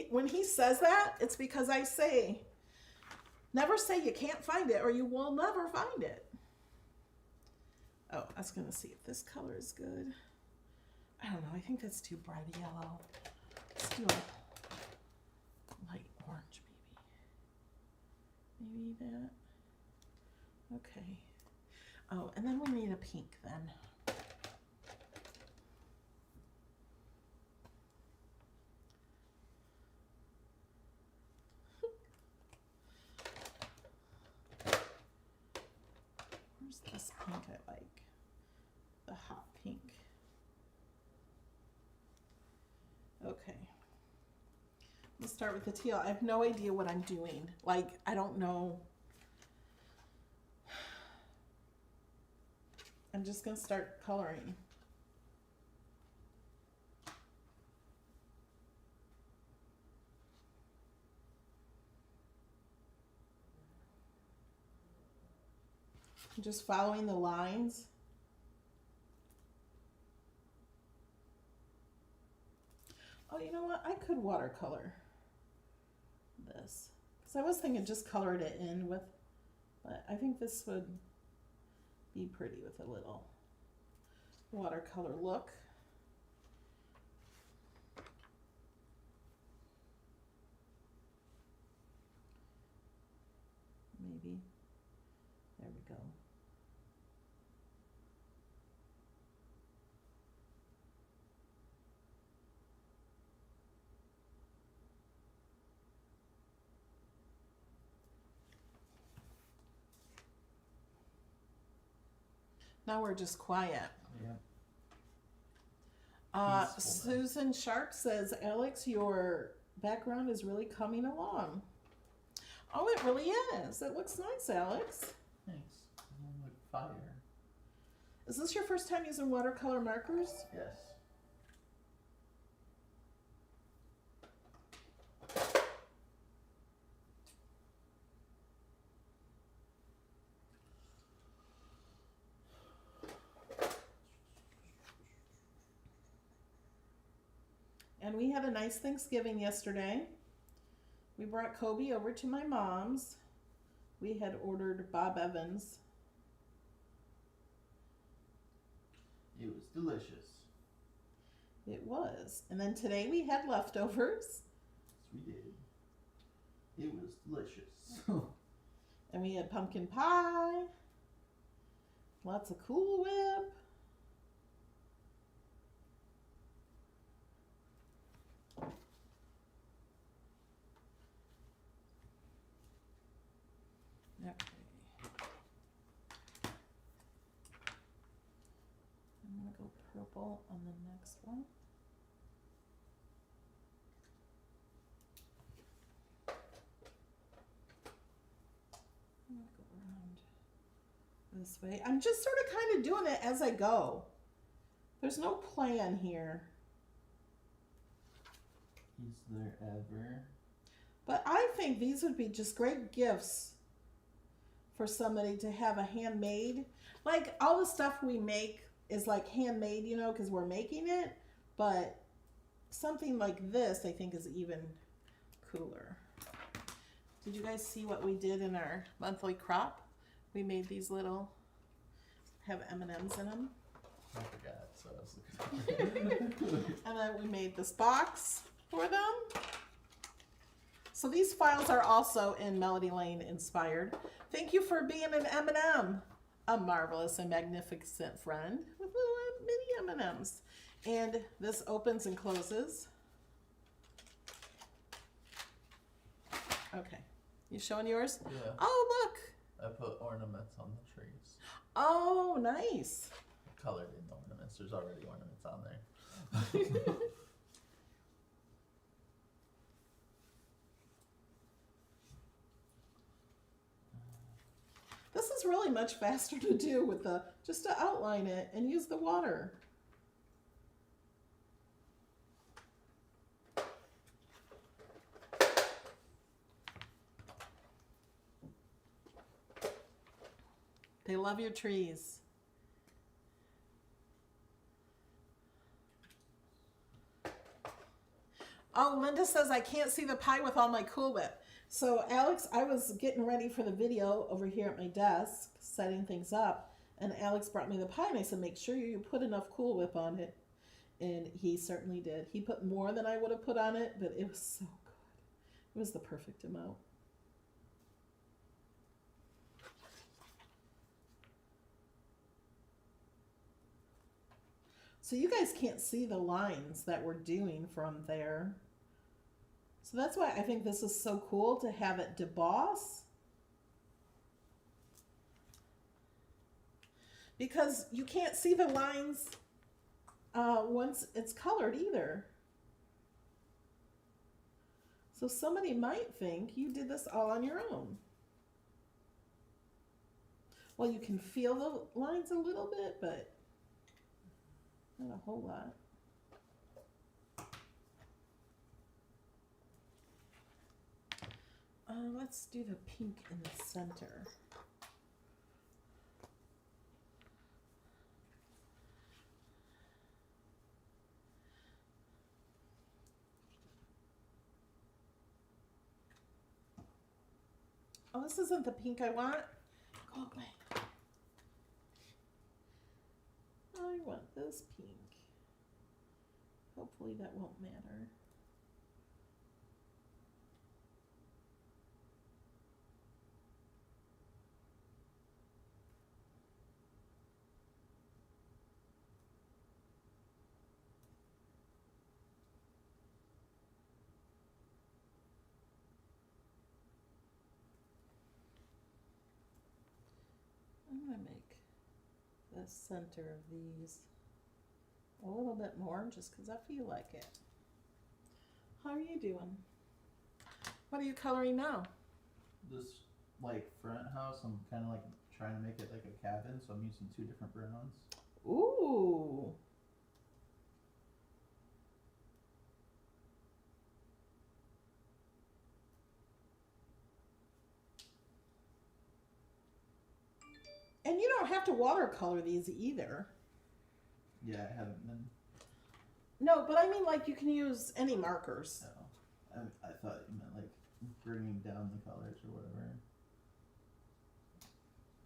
when he says that, it's because I say, never say you can't find it or you will never find it. Oh, I was going to see if this color is good. I don't know. I think that's too bright a yellow. Let's do a light orange, maybe. Maybe that. Okay. Oh, and then we need a pink then. Where's this pink I like? The hot pink. Okay. Let's start with the teal. I have no idea what I'm doing. Like, I don't know. I'm just going to start coloring. I'm just following the lines. Oh, you know what? I could watercolor this. Because I was thinking just colored it in with, but I think this would be pretty with a little watercolor look. Maybe. There we go. Now we're just quiet. Yeah. Susan Sharp says, Alex, your background is really coming along. Oh, it really is. It looks nice, Alex. Thanks. Like fire. Is this your first time using watercolor markers? Yes. And we had a nice Thanksgiving yesterday. We brought Kobe over to my mom's. We had ordered Bob Evans. It was delicious. It was. And then today we had leftovers. Yes, we did. It was delicious. And we had pumpkin pie. Lots of Cool Whip. Okay. I'm going to go purple on the next one. I'm going to go around this way. I'm just sort of kind of doing it as I go. There's no plan here. Is there ever? But I think these would be just great gifts for somebody to have a handmade. Like all the stuff we make is like handmade, you know, because we're making it. But something like this, I think, is even cooler. Did you guys see what we did in our monthly crop? We made these little, have M&Ms in them. I forgot, so I was looking. And then we made this box for them. So these files are also in Melody Lane inspired. Thank you for being an M&M, a marvelous and magnificent friend with little mini M&Ms. And this opens and closes. Okay, you showing yours? Yeah. Oh, look. I put ornaments on the trees. Oh, nice. I colored in the ornaments. There's already ornaments on there. This is really much faster to do with the, just to outline it and use the water. They love your trees. Oh, Linda says I can't see the pie with all my Cool Whip. So Alex, I was getting ready for the video over here at my desk, setting things up, and Alex brought me the pie, and I said, make sure you put enough Cool Whip on it. And he certainly did. He put more than I would have put on it, but it was so good. It was the perfect amount. So you guys can't see the lines that we're doing from there. So that's why I think this is so cool to have it deboss. Because you can't see the lines once it's colored either. So somebody might think you did this all on your own. Well, you can feel the lines a little bit, but not a whole lot. Let's do the pink in the center. Oh, this isn't the pink I want. Go away. I want this pink. Hopefully that won't matter. I'm going to make the center of these a little bit more just because I feel like it. How are you doing? What are you coloring now? This like front house, I'm kind of like trying to make it like a cabin, so I'm using 2 different browns. Ooh. And you don't have to watercolor these either. Yeah, I haven't been. No, but I mean like you can use any markers. No, I thought you meant like bringing down the colors or whatever.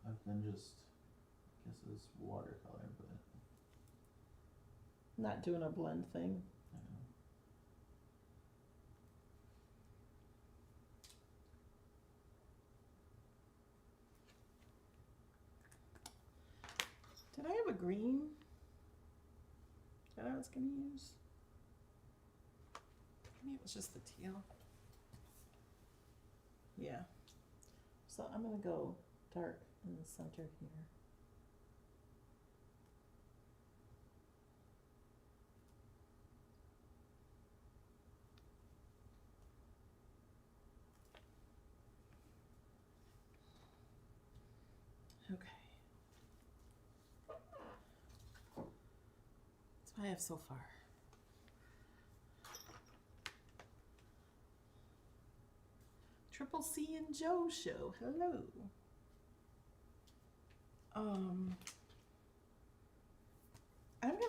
I've been just, I guess it's watercolor, but. Not doing a blend thing. I don't know. Did I have a green that I was going to use? Maybe it was just the teal. Yeah. So I'm going to go dark in the center here. Okay. have so far. Triple C and Joe show. Hello. I'm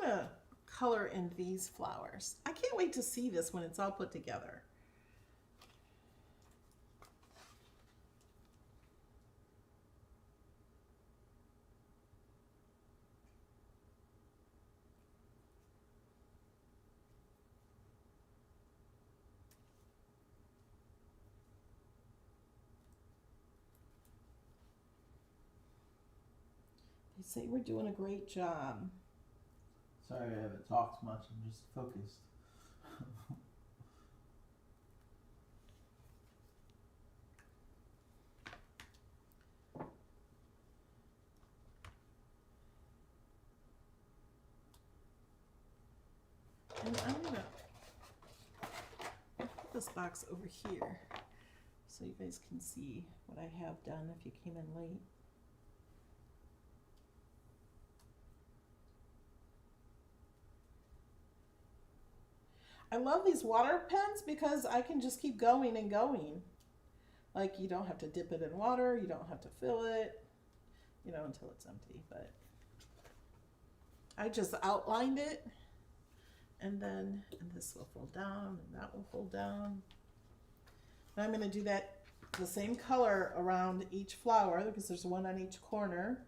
gonna color in these flowers. I can't wait to see this when it's all put together. They say we're doing a great job. Sorry, I haven't talked much. I'm just focused. And I'm gonna put this box over here so you guys can see what I have done if you came in late. I love these water pens because I can just keep going and going. Like, you don't have to dip it in water, you don't have to fill it, you know, until it's empty. But I just outlined it, and this will fold down, and that will fold down. And I'm going to do that the same color around each flower because there's one on each corner.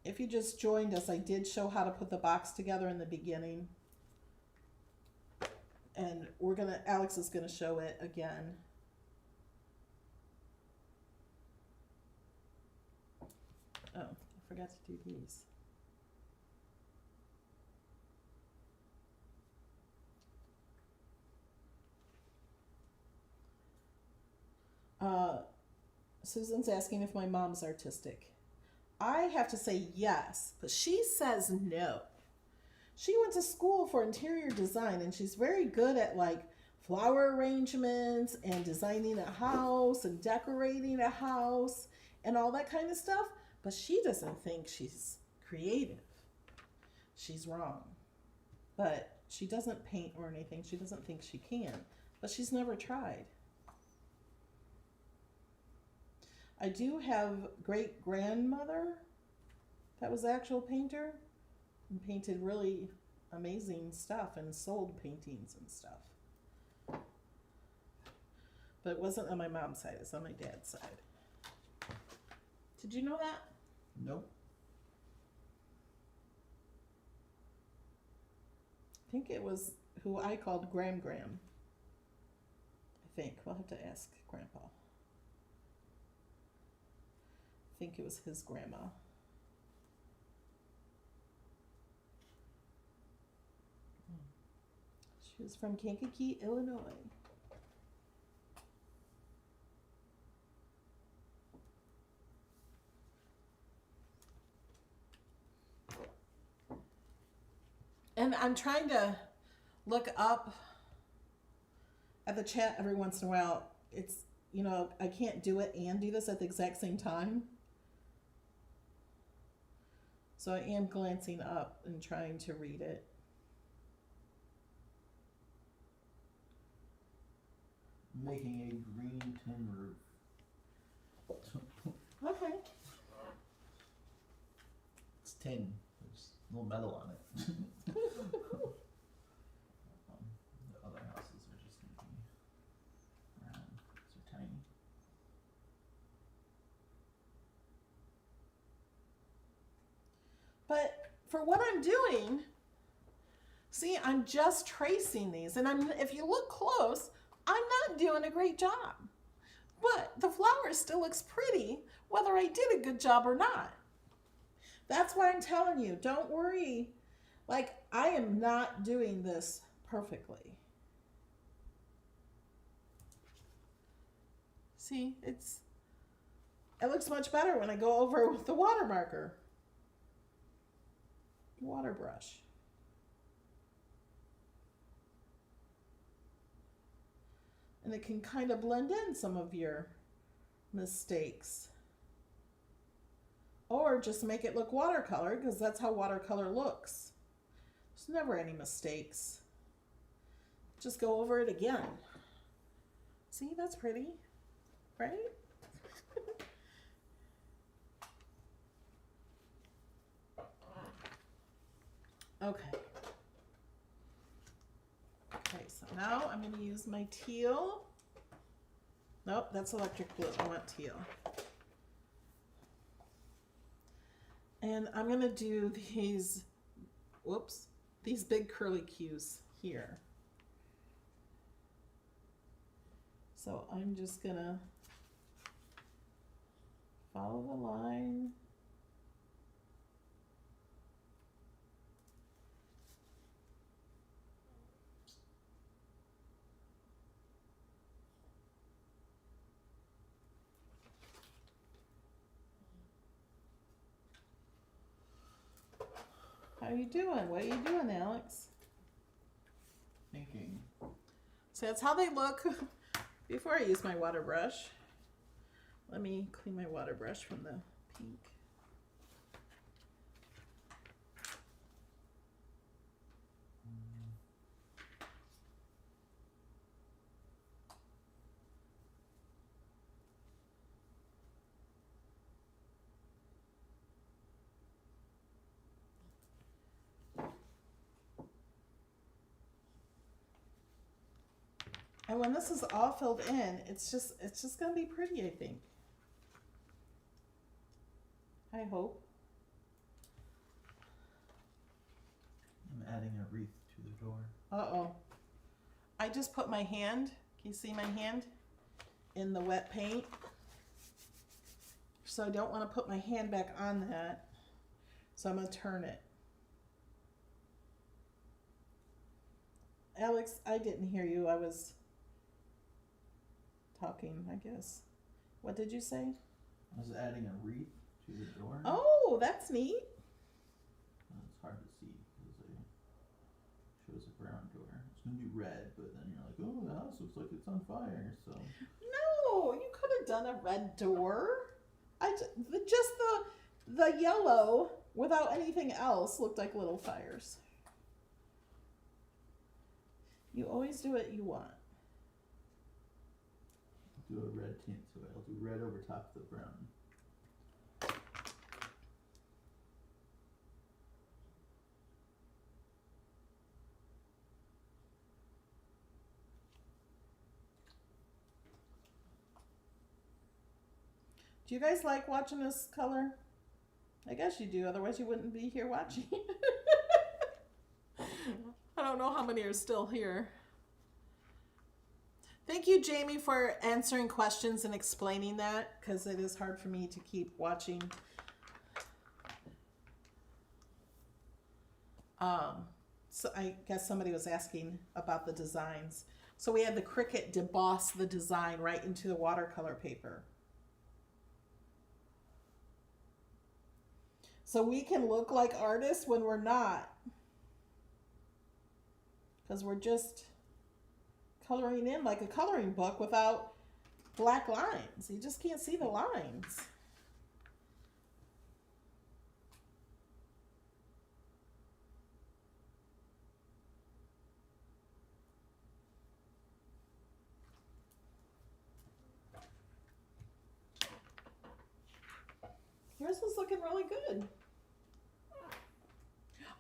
If you just joined us, I did show how to put the box together in the beginning. And Alex is gonna show it again. Oh, I forgot to do these. Susan's asking if my mom's artistic. I have to say yes, but she says no. She went to school for interior design and she's very good at like flower arrangements and designing a house and decorating a house and all that kind of stuff, but she doesn't think she's creative. She's wrong. But she doesn't paint or anything. She doesn't think she can, but she's never tried. I do have great-grandmother that was an actual painter and painted really amazing stuff and sold paintings and stuff. But it wasn't on my mom's side, it's on my dad's side. Did you know that? Nope. I think it was who I called Gram. I think. We'll have to ask Grandpa. I think it was his grandma. She was from Kankakee, Illinois. And I'm trying to look up at the chat every once in a while. It's, you know, I can't do it and do this at the exact same time. So I am glancing up and trying to read it. Making a green tin roof. Okay. It's tin. There's no metal on it. The other houses are just going to be round. These are tiny. But for what I'm doing, see, I'm just tracing these. And if you look close, I'm not doing a great job. But the flower still looks pretty, whether I did a good job or not. That's why I'm telling you, don't worry. Like, I am not doing this perfectly. See, it looks much better when I go over with the water marker. Water brush. And it can kind of blend in some of your mistakes. Or just make it look watercolor, because that's how watercolor looks. There's never any mistakes. Just go over it again. See, that's pretty, right? Okay. Okay, so now I'm going to use my teal. Nope, that's electric blue. I want teal. And I'm going to do these, whoops, these big curly cues here. So I'm just going to follow the line. How you doing? What are you doing, Alex? Thinking. So that's how they look before I use my water brush. Let me clean my water brush from the pink. And when this is all filled in, it's just gonna be pretty, I think. I hope. I'm adding a wreath to the door. Uh-oh. I just put my hand, can you see my hand? In the wet paint. So I don't want to put my hand back on that. So I'm gonna turn it. Alex, I didn't hear you. I was talking, I guess. What did you say? I was adding a wreath to the door. Oh, that's neat. It's hard to see because it shows a brown door. It's gonna be red, but then you're like, oh, the house looks like it's on fire. So No, you could have done a red door. Just the yellow without anything else looked like little fires. You always do what you want. Do a red tint to it. I'll do red over top of the brown. Do you guys like watching this color? I guess you do, otherwise you wouldn't be here watching. I don't know how many are still here. Thank you, Jamie, for answering questions and explaining that, because it is hard for me to keep watching. So I guess somebody was asking about the designs. So we had the Cricut deboss the design right into the watercolor paper. So we can look like artists when we're not. Because we're just coloring in like a coloring book without black lines. You just can't see the lines. Yours is looking really good.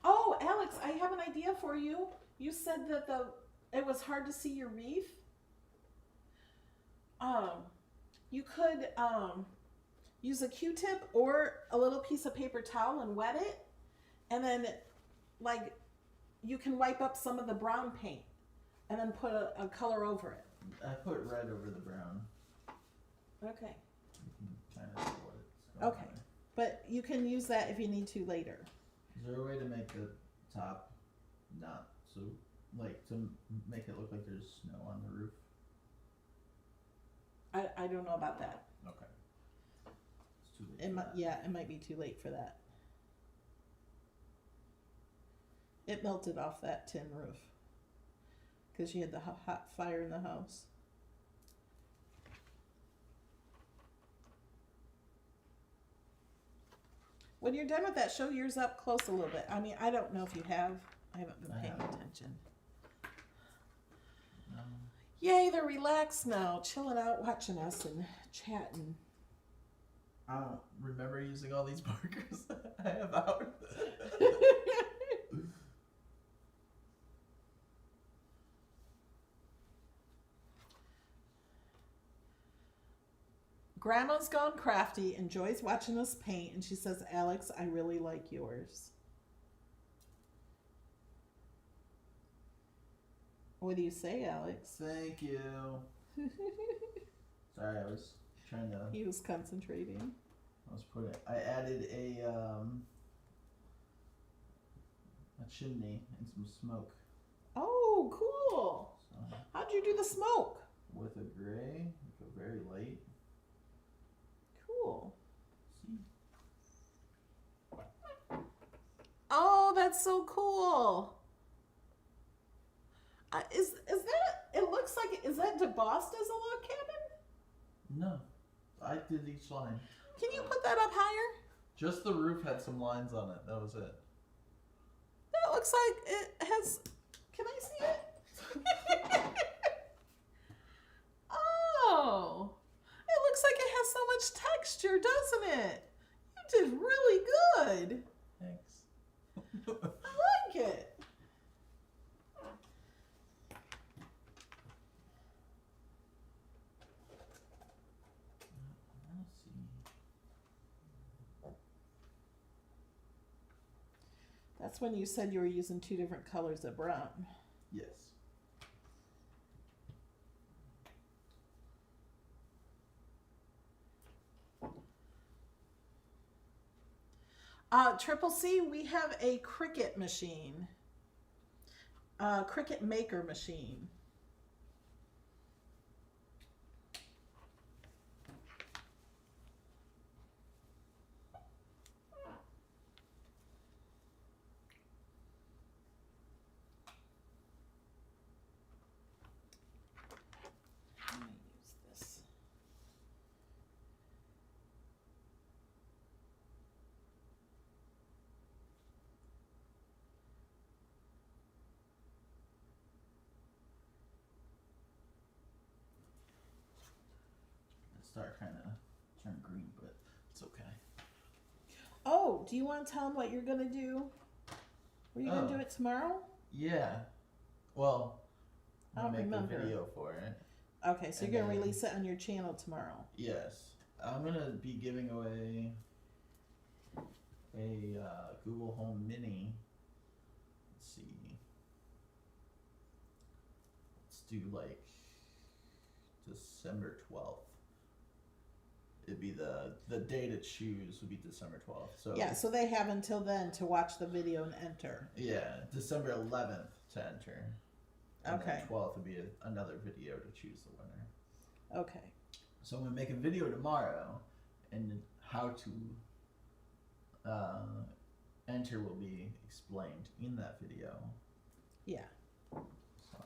Oh, Alex, I have an idea for you. You said that it was hard to see your wreath. You could use a Q-tip or a little piece of paper towel and wet it, and then like you can wipe up some of the brown paint and then put a color over it. I put red over the brown. Okay. You can kind of see what it's going Okay. on. But you can use that if you need to later. Is there a way to make the top not so, like, to make it look like there's snow on the roof? I don't know about that. Okay. It's too late. Yeah, it might be too late for that. It melted off that tin roof because you had the hot fire in the house. When you're done with that, show yours up close a little bit. I mean, I don't know if you have. I haven't been paying attention. Yay, they're relaxed now, chilling out, watching us and chatting. I don't remember using all these markers that I have out. Grandma's gone crafty, enjoys watching us paint, and she says, Alex, I really like yours. What do you say, Alex? Thank you. Sorry, I was trying to... He was concentrating. I added a chimney and some smoke. Oh, cool. So, how'd you do the smoke? with a gray, like a very light. Cool. See? Oh, that's so cool. Is that, it looks like, is that debossed as a log cabin? No, I did each line. Can you put that up higher? Just the roof had some lines on it. That was it. That looks like it has, can I see it? Oh, it looks like it has so much texture, doesn't it? You did really good. Thanks. I like it. Let's see. That's when you said you were using 2 different colors of brown. Yes. Triple C, we have a Cricut machine. Cricut maker machine. Let me use this. Start kind of turn green, but it's okay. Oh, do you want to tell them what you're going to do? Were you going to do it tomorrow? Yeah. Well, I I'll don't make remember. the video for it. Okay, so And you're going to then- release it on your channel tomorrow. Yes. I'm going to be giving away a Google Home Mini. Let's see. Let's do like December 12th. It'd be the day to choose would be December 12th. So Yeah, so they have until then to watch the video and enter. yeah, December 11th to enter. And Okay. then 12th would be another video to choose the winner. Okay. So I'm gonna make a video tomorrow, and how to enter will be explained in that video. Yeah. So.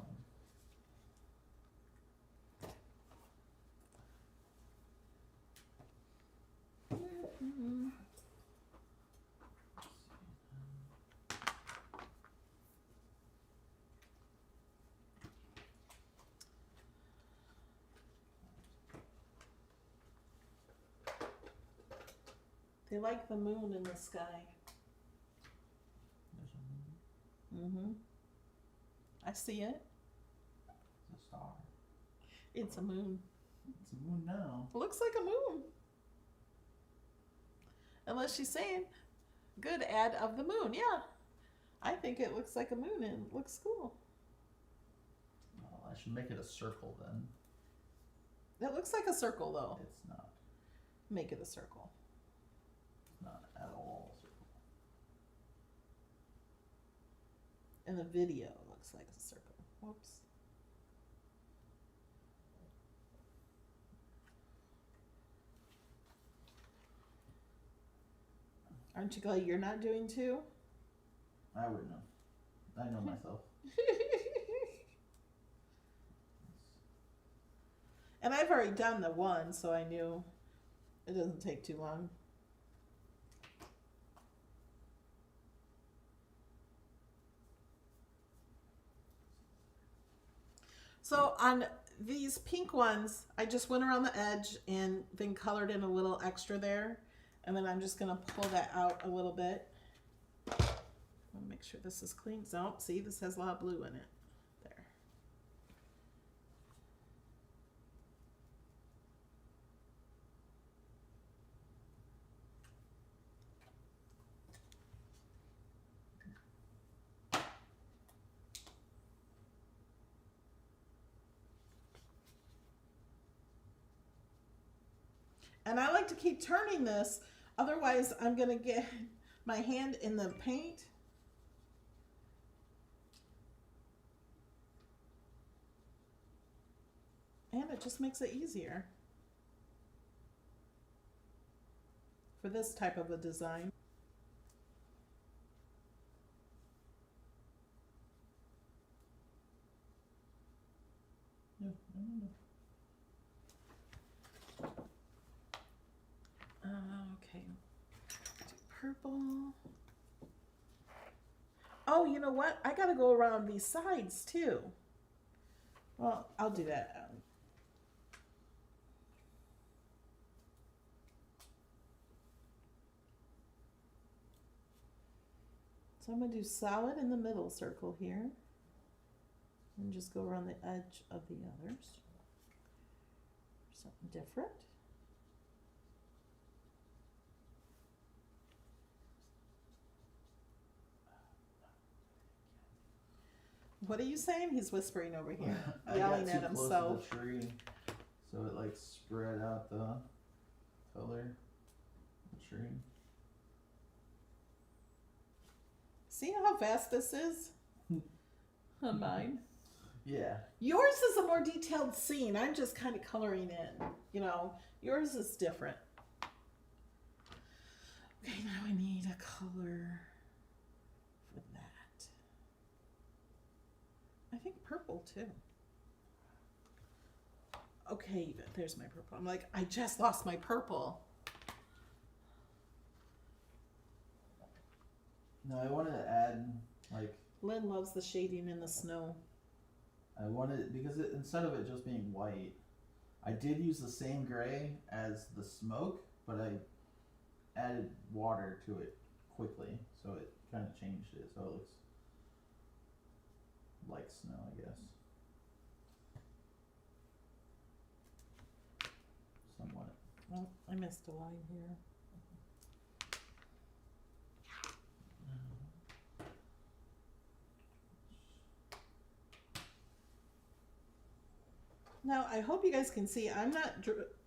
Mm-hmm. They like the moon in the sky. Mm-hmm. I see it. It's a star. It's a moon. It's a moon now. It looks like a moon. Unless she's saying, good ad of the moon. Yeah. I think it looks like a moon and it looks cool. Well, I should make it a circle then. It looks like a circle though. It's not. Make it a circle. It's not at all a circle. In the video, it looks like a circle. Whoops. Aren't you glad you're not doing 2? I wouldn't have. I know myself. And I've already done the 1, so I knew it doesn't take too long. So on these pink ones, I just went around the edge and then colored in a little extra there. And then I'm just gonna pull that out a little bit. I'll make sure this is clean. So, see, this has a lot of blue in it. There. And I like to keep turning this, otherwise I'm gonna get my hand in the paint. And it just makes it easier for this type of a design. Okay, do purple. Oh, you know what? I gotta go around these sides too. Well, I'll do that. So I'm gonna do solid in the middle circle here. And just go around the edge of the others. Something different. What are you saying? He's whispering over here, yelling at himself. The tree, so it like spread out the color of the tree. See how fast this is on mine? Yeah. Yours is a more detailed scene. I'm just kind of coloring in. You know, yours is different. Okay, now I need a color for that. I think purple too. Okay, there's my purple. I'm like, I just lost my purple. No, I wanted to add like. Lynn loves the shading in the snow. I wanted, because instead of it just being white, I did use the same gray as the smoke, but I added water to it quickly, so it kind of changed it, so it looks like snow, I guess. Somewhat. Oh, I missed a line here. Now, I hope you guys can see, I'm not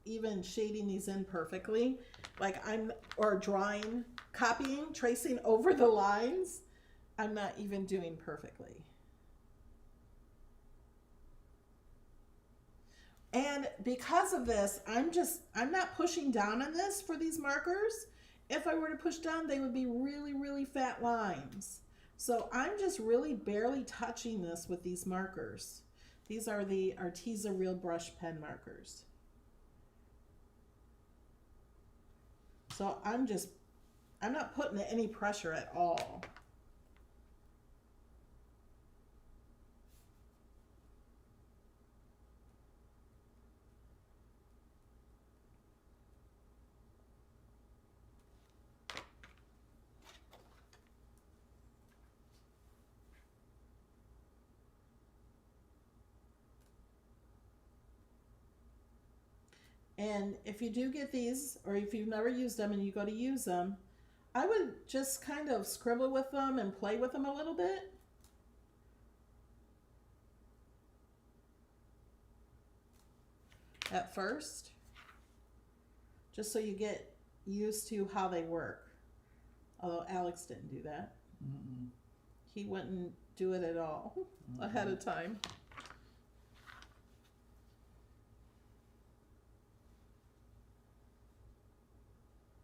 even shading these in perfectly. Like or drawing, copying, tracing over the lines. I'm not even doing perfectly. And because of this, I'm not pushing down on this for these markers. If I were to push down, they would be really, really fat lines. So I'm just really barely touching this with these markers. These are the Arteza Real Brush Pen markers. So I'm not putting any pressure at all. And if you do get these, or if you've never used them and you go to use them, I would just kind of scribble with them and play with them a little bit. At first, just so you get used to how they work. Although Alex didn't do that. Mm-mm. He wouldn't do it at all ahead of time.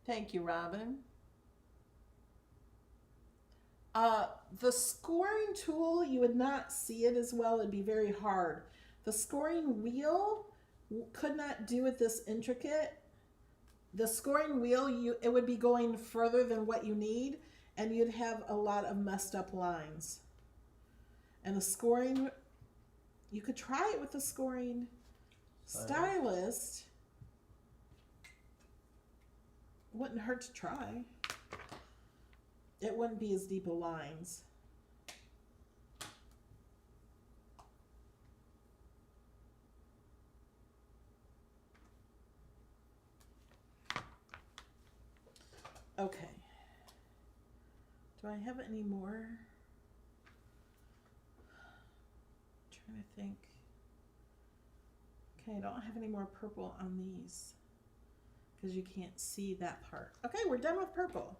Thank you, Robin. The scoring tool, you would not see it as well. It'd be very hard. The scoring wheel could not do it this intricate. The scoring wheel, it would be going further than what you need, and you'd have a lot of messed up lines. And the scoring You could try it with the scoring stylist. Wouldn't hurt to try. It wouldn't be as deep a lines. Okay. Do I have any more? Trying to think. Okay, I don't have any more purple on these because you can't see that part. Okay, we're done with purple.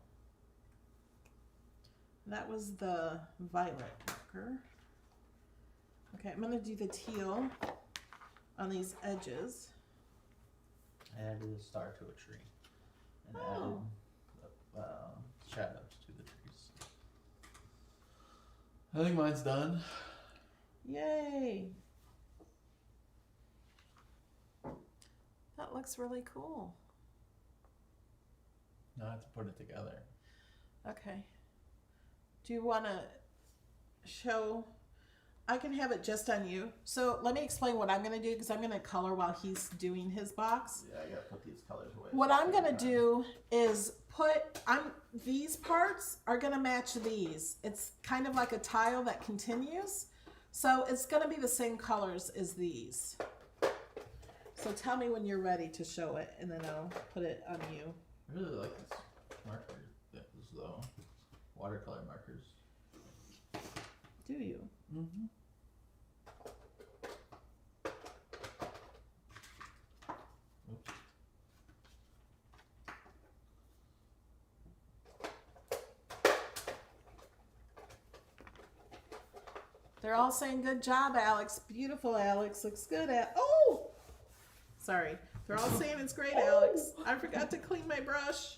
That was the violet marker. Okay, I'm gonna do the teal on these edges. I added a star to a tree and added shadows to the trees. I think mine's done. Yay! That looks really cool. Now I have to put it together. Okay. Do you want to show? I can have it just on you. So let me explain what I'm going to do because I'm going to color while he's doing his box. Yeah, I got to put these colors away. What I'm going to do is these parts are going to match these. It's kind of like a tile that continues. So it's going to be the same colors as these. So tell me when you're ready to show it and then I'll put it on you. I really like this marker. This though. Watercolor markers. Do you? Mm-hmm. Oops. They're all saying good job, Alex. Beautiful, Alex. Looks good. Oh! Sorry. They're all saying it's great, Alex. I forgot to clean my brush.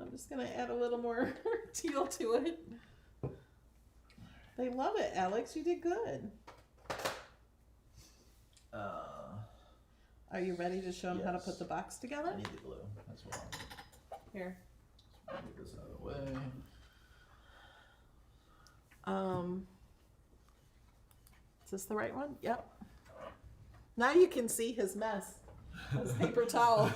I'm just going to add a little more teal to it. They love it, Alex. You did good. Are you ready to show them how to put the box together? I need the glue as well. Here. Get this out of the way. Is this the right one? Yep. Now you can see his mess. His paper towel.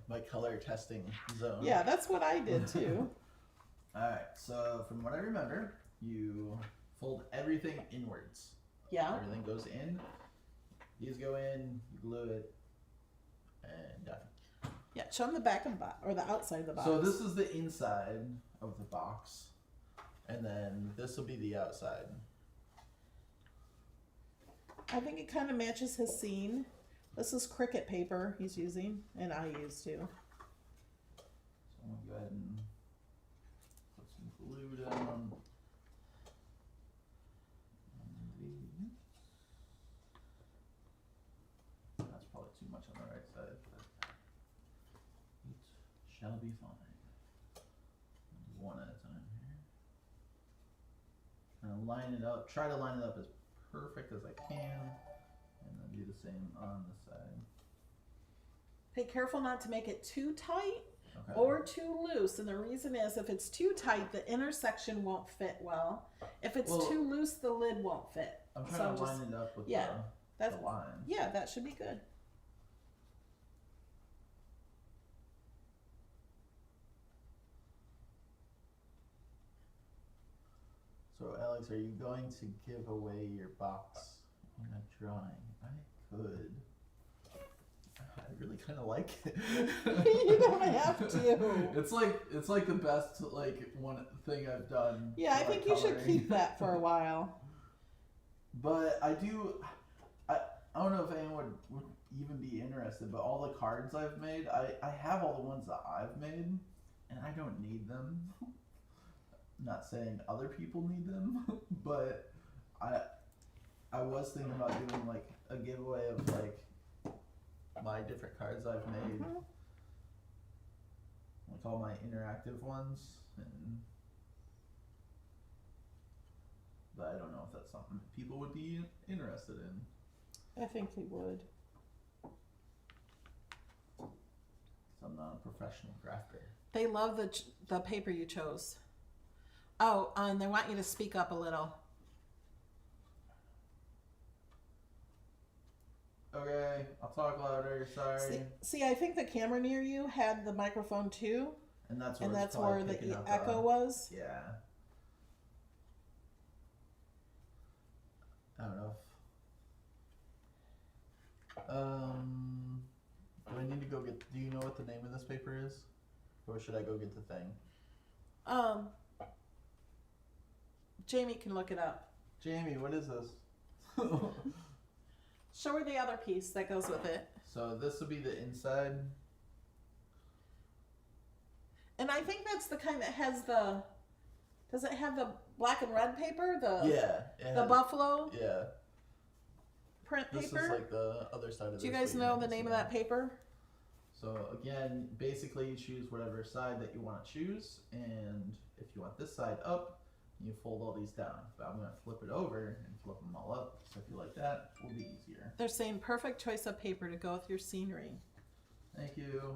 my color testing zone. Yeah, that's what I did too. Alright, so from what I remember, you fold everything inwards. Yeah. Everything goes in. These go in, you glue it, and done. Yeah, show them the back of the box, or the outside of the box. So this is the inside of the box, and then this will be the outside. I think it kind of matches his scene. This is Cricut paper he's using, and I use too. So I'm going to go ahead and put some glue down. That's probably too much on the right side, but it shall be fine. I'll do one at a time here. And I'll line it up, try to line it up as perfect as I can, and then do the same on the side. Be careful not to make it too tight Okay. or too loose. And the reason is if it's too tight, the intersection won't fit well. If it's too loose, the lid won't fit. I'm trying to line it up with the line. Yeah, that should be good. So Alex, are you going to give away your box in a drawing? I could. I really kind of like it. You don't have to. It's like the best one thing I've done. Yeah, I think you should keep that for a while. But I don't know if anyone would even be interested, but all the cards I've made, I have all the ones that I've made, and I don't need them. Not saying other people need them, but I was thinking about doing like a giveaway of like my different cards I've made, like all my interactive ones, but I don't know if that's something people would be interested in. I think they would. So I'm not a professional crafter. They love the paper you chose. Oh, and they want you to speak up a little. Okay, I'll talk louder. Sorry. See, I think the camera near you had the microphone too. And that's where the echo was. Yeah. I don't know. Do I need to go get? Do you know what the name of this paper is, or should I go get the thing? Jamie can look it up. Jamie, what is this? Show her the other piece that goes with it. So this will be the inside. And I think that's the kind that has the. Does it have the black and red paper? The buffalo. Yeah. Print paper. This is like the other side of this. Do you guys know the name of that paper? So again, basically you choose whatever side that you want to choose, and if you want this side up, you fold all these down. But I'm going to flip it over and flip them all up, so if you like that, it will be easier. They're saying perfect choice of paper to go with your scenery. Thank you.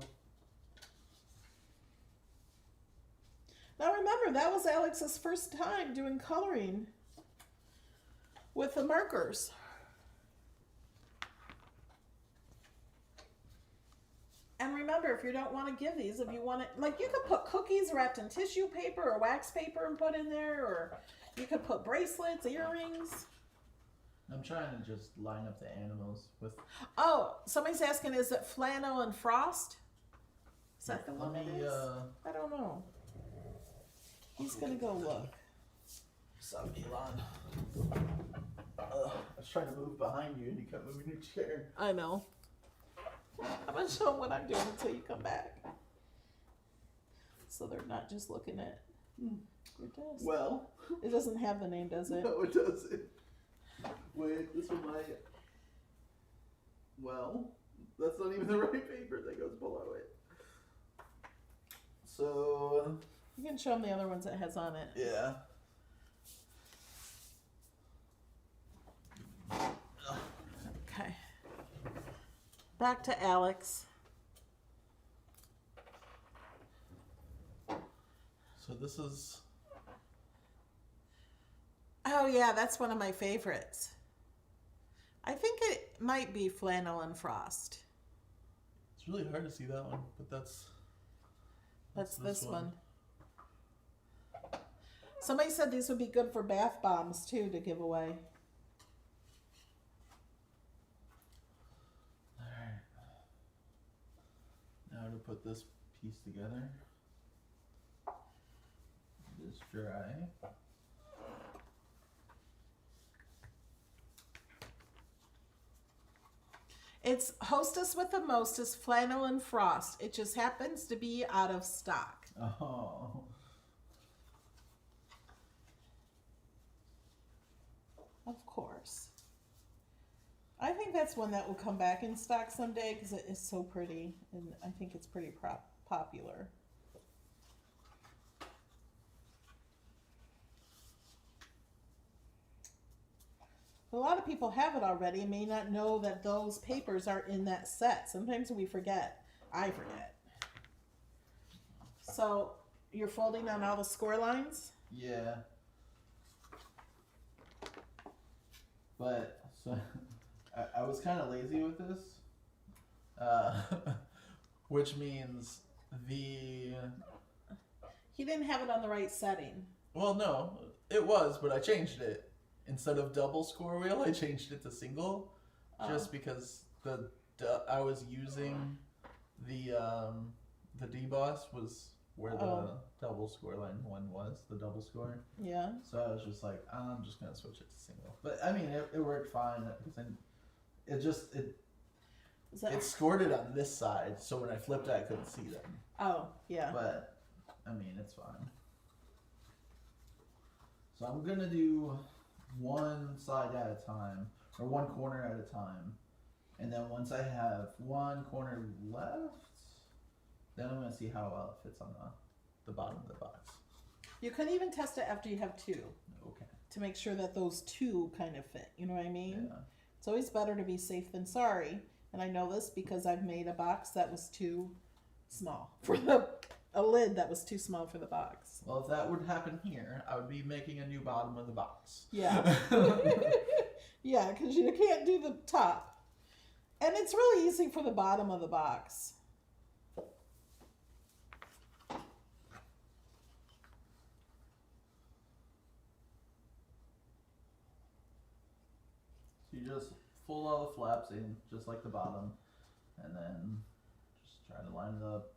Now remember, that was Alex's first time doing coloring with the markers. And remember, if you don't want to give these, if you want it, like you could put cookies wrapped in tissue paper or wax paper and put in there, or you could put bracelets, earrings. I'm trying to just line up the animals with... Oh, somebody's asking, is it flannel and frost? Is that the one it is? I don't know. He's going to go look. What's up, Elon? I was trying to move behind you and you kept moving your chair. I know. I'm going to show them what I'm doing until you come back. So they're not just looking at your desk. Well. It doesn't have the name, does it? No, it doesn't. Wait, this one might. Well, that's not even the right paper that goes below it. So. You can show them the other ones it has on it. Yeah. Okay. Back to Alex. So this is... Oh yeah, that's one of my favorites. I think it might be flannel and frost. It's really hard to see that one, but that's this one. Somebody said these would be good for bath bombs too to give away. Alright. Now to put this piece together. It is dry. It's Hostess with the Mostest Flannel and Frost. It just happens to be out of stock. Oh. Of course. I think that's one that will come back in stock someday because it is so pretty, and I think it's pretty popular. A lot of people have it already and may not know that those papers are in that set. Sometimes we forget. I forget. So you're folding on all the score lines? Yeah. But, so, I was kind of lazy with this. Which means He didn't have it on the right setting. Well, no, it was, but I changed it. Instead of double score wheel, I changed it to single, just because I was using the deboss was where the double score line one was, the double score. Yeah. So I was just like, I'm just gonna switch it to single. But I mean, it worked fine because it scored it on this side, so when I flipped it, I couldn't see them. Oh, yeah. But I mean, it's fine. So I'm gonna do one side at a time, or one corner at a time, and then once I have one corner left, then I'm gonna see how well it fits on the bottom of the box. You could even test it after you have two. Okay. To make sure that those two kind of fit. You know what I mean? Yeah. It's always better to be safe than sorry. And I know this because I've made a box that was two small for a lid that was too small for the box. Well, if that would happen here, I would be making a new bottom of the box. Yeah. Yeah, because you can't do the top. And it's really easy for the bottom of the box. So you just fold all the flaps in, just like the bottom, and then just try to line it up.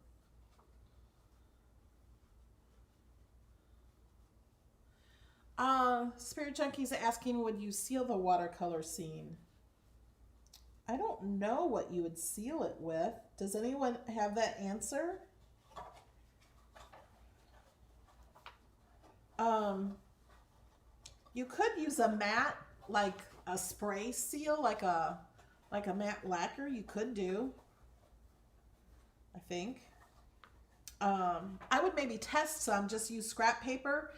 Spirit Junkie's asking, would you seal the watercolor scene? I don't know what you would seal it with. Does anyone have that answer? You could use a matte, like a spray seal, like a matte lacquer. You could do, I think. I would maybe test some. Just use scrap paper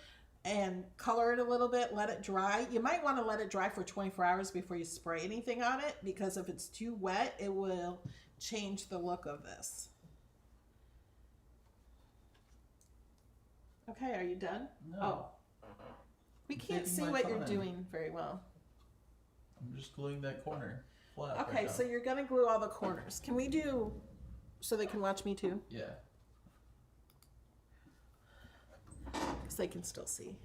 and color it a little bit, let it dry. You might want to let it dry for 24 hours before you spray anything on it, because if it's too wet, it will change the look of this. Okay, are you done? No. Oh. We can't taking see my what you're time. doing very well. I'm just gluing that corner flat. Okay, right so now. you're gonna glue all the corners. Can we do, so they can watch me too? Yeah. Because they can still see.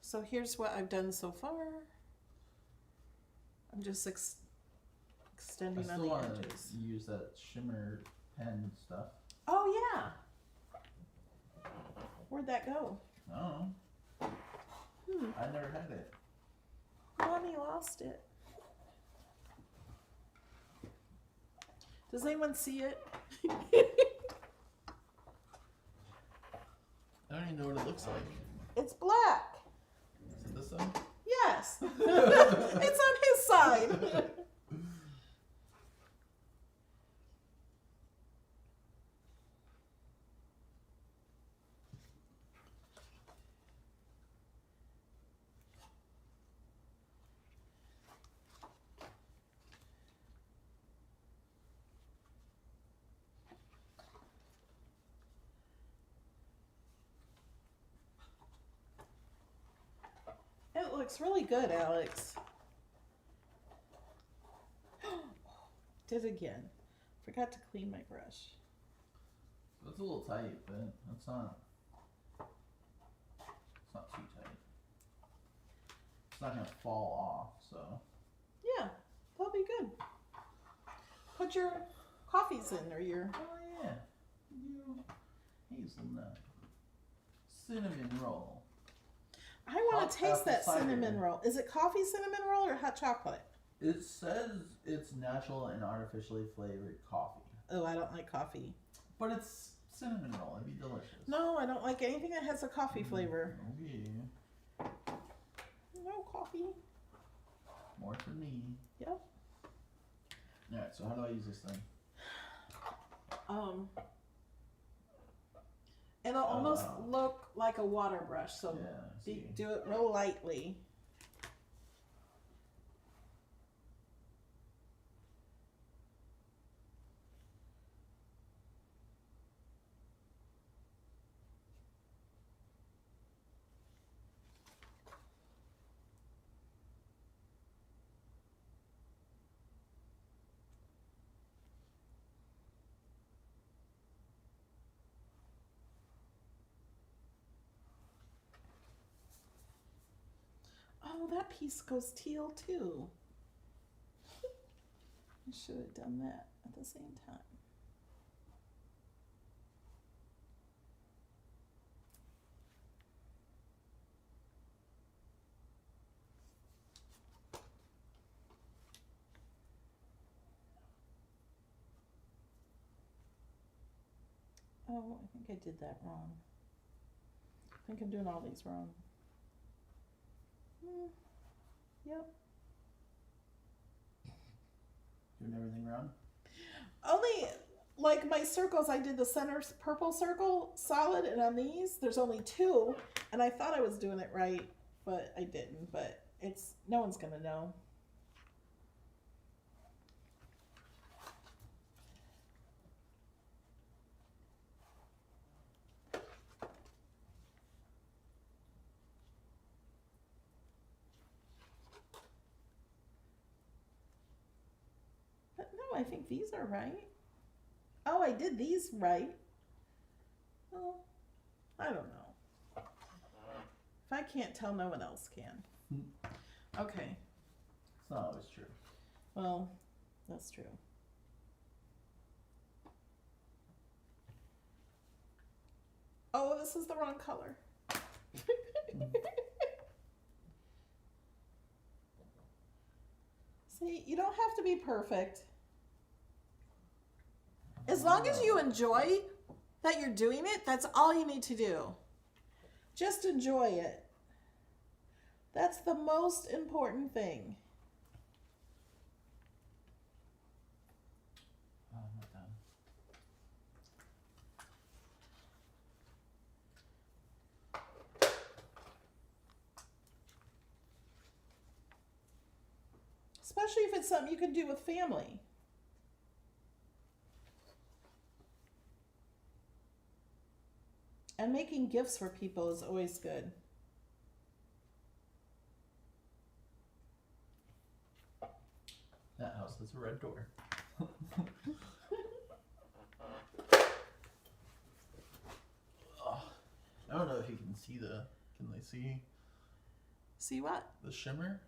So here's what I've done so far. I'm just I extending on still the want edges. to use that shimmer pen stuff. Oh yeah. Where'd that go? I don't know. I never had it. Mommy lost it. Does anyone see it? I don't even know what it looks like. It's black. Is it this side? Yes. It's on his side. It looks really good, Alex. Did it again. Forgot to clean my brush. It's a little tight, but it's not too tight. It's not gonna fall off, so. Yeah, that'll be good. Put your coffees in, or your... Oh yeah, you hazelnut cinnamon roll. I want Hot to taste apple that cider. cinnamon roll. Is it coffee cinnamon roll or hot chocolate? It says it's natural and artificially flavored coffee, Oh, I don't like coffee. but it's cinnamon roll. It'd be delicious. No, I don't like anything that has a coffee flavor. Okay, No coffee. more for me. Yep. All right, so how do I use this thing? It'll almost wow. look like a water brush, so Yeah, I see. do it real lightly. Oh, that piece goes teal too. I should have done that at the same time. Oh, I think I did that wrong. I think I'm doing all these wrong. Yep. Doing everything wrong? Only, like my circles, I did the center purple circle solid, and on these, there's only 2, and I thought I was doing it right, but I didn't, but it's, no one's gonna know. I think these are right. Oh, I did these right. Well, I don't know. If I can't tell, no one else can. Okay. It's not always true. Well, that's true. Oh, this is the wrong color. See, you don't have to be perfect. As long as you enjoy that you're doing it, that's all you need to do. Just enjoy it. That's the most important thing. Oh, I'm not done. Especially if it's something you can do with family. And making gifts for people is always good. That house has a red door. Oh, I don't know if you can see can they see See what? the shimmer?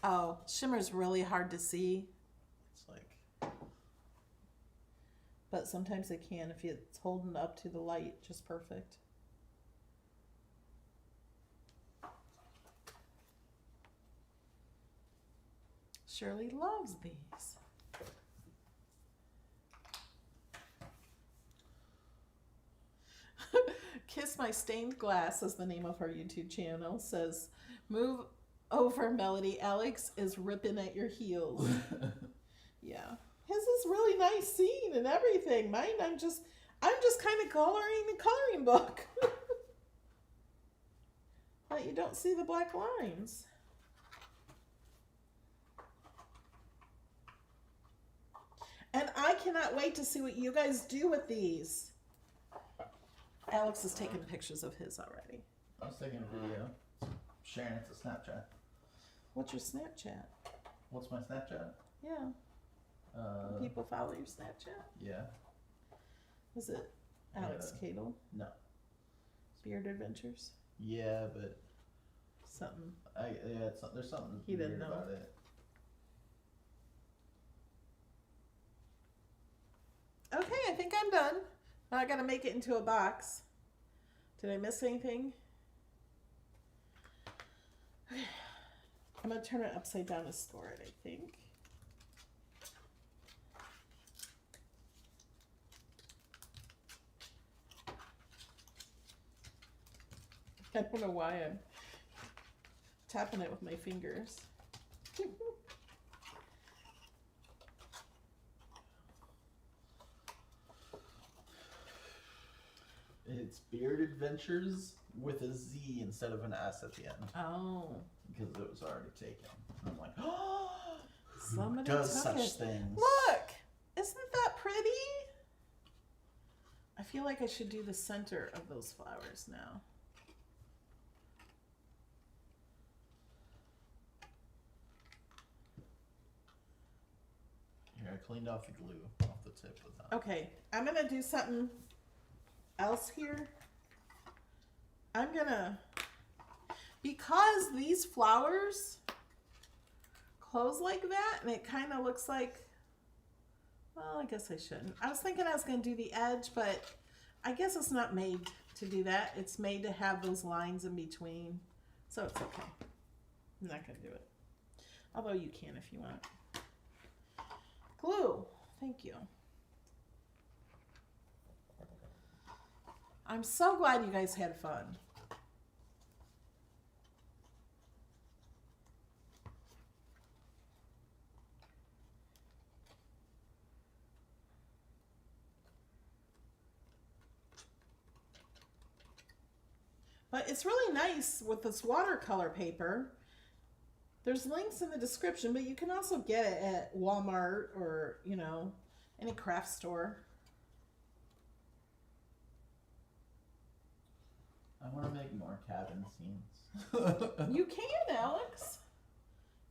Oh, shimmer's really hard to see, It's like, but sometimes they can if it's holding up to the light just perfect. Shirley loves these. Kiss My Stained Glass is the name of her YouTube channel. Says, move over, Melody. Alex is ripping at your heels. Yeah. His is really nice scene and everything. Mine, I'm just kind of coloring the coloring book. But you don't see the black lines. And I cannot wait to see what you guys do with these. Alex is taking pictures of his already. I was taking a video, sharing it to Snapchat. What's your Snapchat? What's my Snapchat? Yeah. Do people follow your Snapchat? Yeah. Is it Alex Cadle? No. Beard Adventures? Yeah, but Something. There's something He didn't weird know. about it. Okay, I think I'm done. Now I gotta make it into a box. Did I miss anything? Okay. I'm gonna turn it upside down to store it, I think. I don't know why I'm tapping it with my fingers. It's Beard Adventures with a Z instead of an S at the end. Oh. Because it was already taken. I'm like, oh, who Somebody does took such it. things? Look! Isn't that pretty? I feel like I should do the center of those flowers now. Here, I cleaned off the glue off the tip of that. Okay, I'm gonna do something else here. I'm gonna, because these flowers close like that and it kind of looks like, well, I guess I shouldn't. I was thinking I was gonna do the edge, but I guess it's not made to do that. It's made to have those lines in between, so it's okay. I'm not gonna do it. Although you can if you want. Glue, thank you. I'm so glad you guys had fun. But it's really nice with this watercolor paper. There's links in the description, but you can also get it at Walmart or, you know, any craft store. I want to make more cabin scenes. You can, Alex.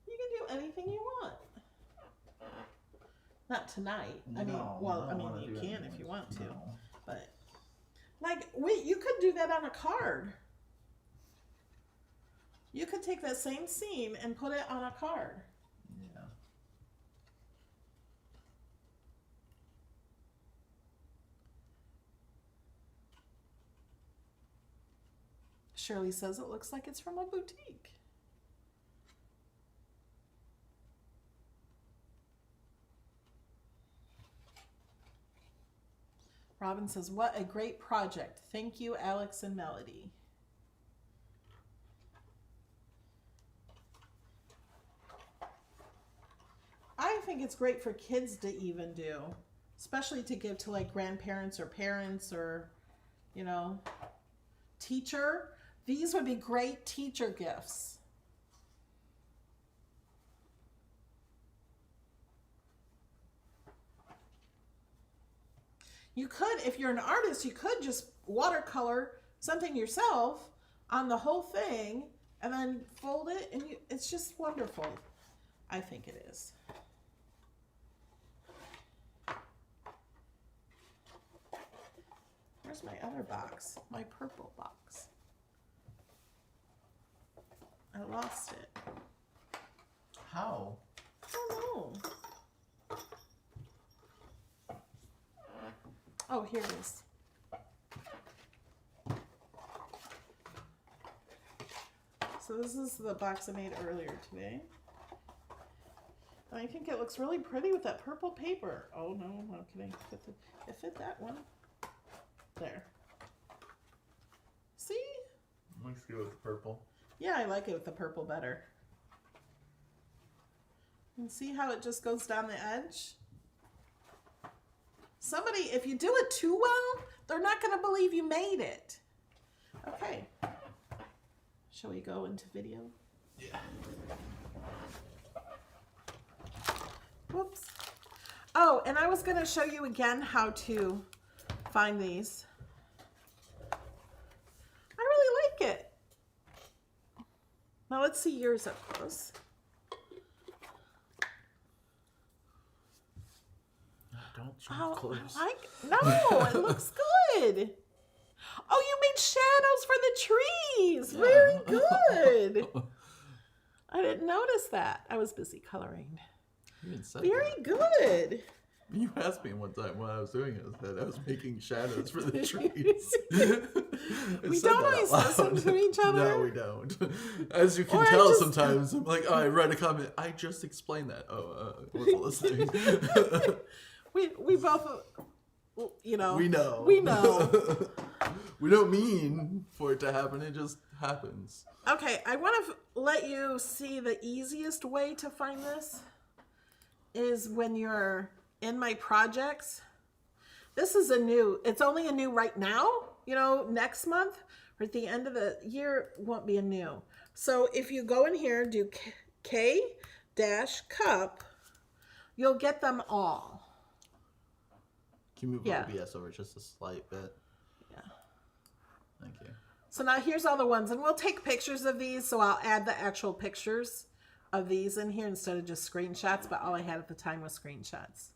You can do anything you want. Not tonight. I mean, No, well, I I don't mean, wanna you do can anything if you with- want to, no. but like, wait, you could do that on a card. You could take that same scene and put it on a card. Yeah. Shirley says it looks like it's from a boutique. Robin says, what a great project. Thank you, Alex and Melody. I think it's great for kids to even do, especially to give to like grandparents or parents or, you know, teacher. These would be great teacher gifts. You could, if you're an artist, you could just watercolor something yourself on the whole thing and then fold it, and it's just wonderful. I think it is. Where's my other box? My purple box. I lost it. How? I don't know. Oh, here it is. So this is the box I made earlier today. And I think it looks really pretty with that purple paper. Oh no, I'm not kidding. It fit that one. There. See? Looks good with the purple. Yeah, I like it with the purple better. And see how it just goes down the edge? Somebody, if you do it too well, they're not going to believe you made it. Okay. Shall we go into video? Yeah. Whoops. Oh, and I was going to show you again how to find these. I really like it. Now let's see yours up close. Don't show Oh, close. no, it looks good. Oh, you made shadows for the trees. Very good. I didn't notice that. I was busy coloring. You even said Very that. good. You asked me one time when I was doing it that I was making shadows for the trees. We don't always listen to each other. No, we don't. As you can Or I tell, just- sometimes I'm like, oh, I read a comment. I just explained that. Oh, I wasn't listening. We both, you know. We know. We know. We don't mean for it to happen. It just happens. Okay, I want to let you see the easiest way to find this is when you're in my projects. This is it's only a new right now. You know, next month or at the end of the year won't be a new. So if you go in here, do K-cup, you'll get them all. Can you move Yeah. OBS over just a slight bit? Yeah. Thank you. So now here's all the ones, and we'll take pictures of these, so I'll add the actual pictures of these in here instead of just screenshots, but all I had at the time was screenshots.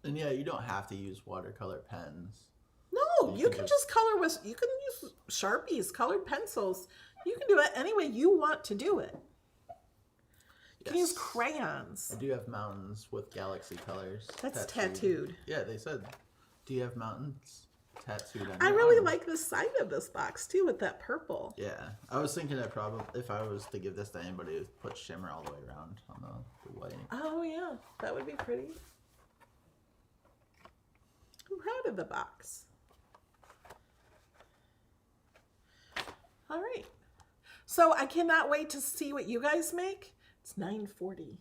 And yeah, you don't have to use watercolor pens. No, you can just color with, you can use Sharpies, colored pencils. You can do it any way you want to do it. You can use crayons. I do have mountains with galaxy colors. That's tattooed. Yeah, they said, do you have mountains tattooed on I your really arm? like the side of this box too with that purple. Yeah, I was thinking that probably if I was to give this to anybody, would put shimmer all the way around on the white. Oh yeah, that would be pretty. I'm proud of the box. All right. So I cannot wait to see what you guys make. It's 9:40.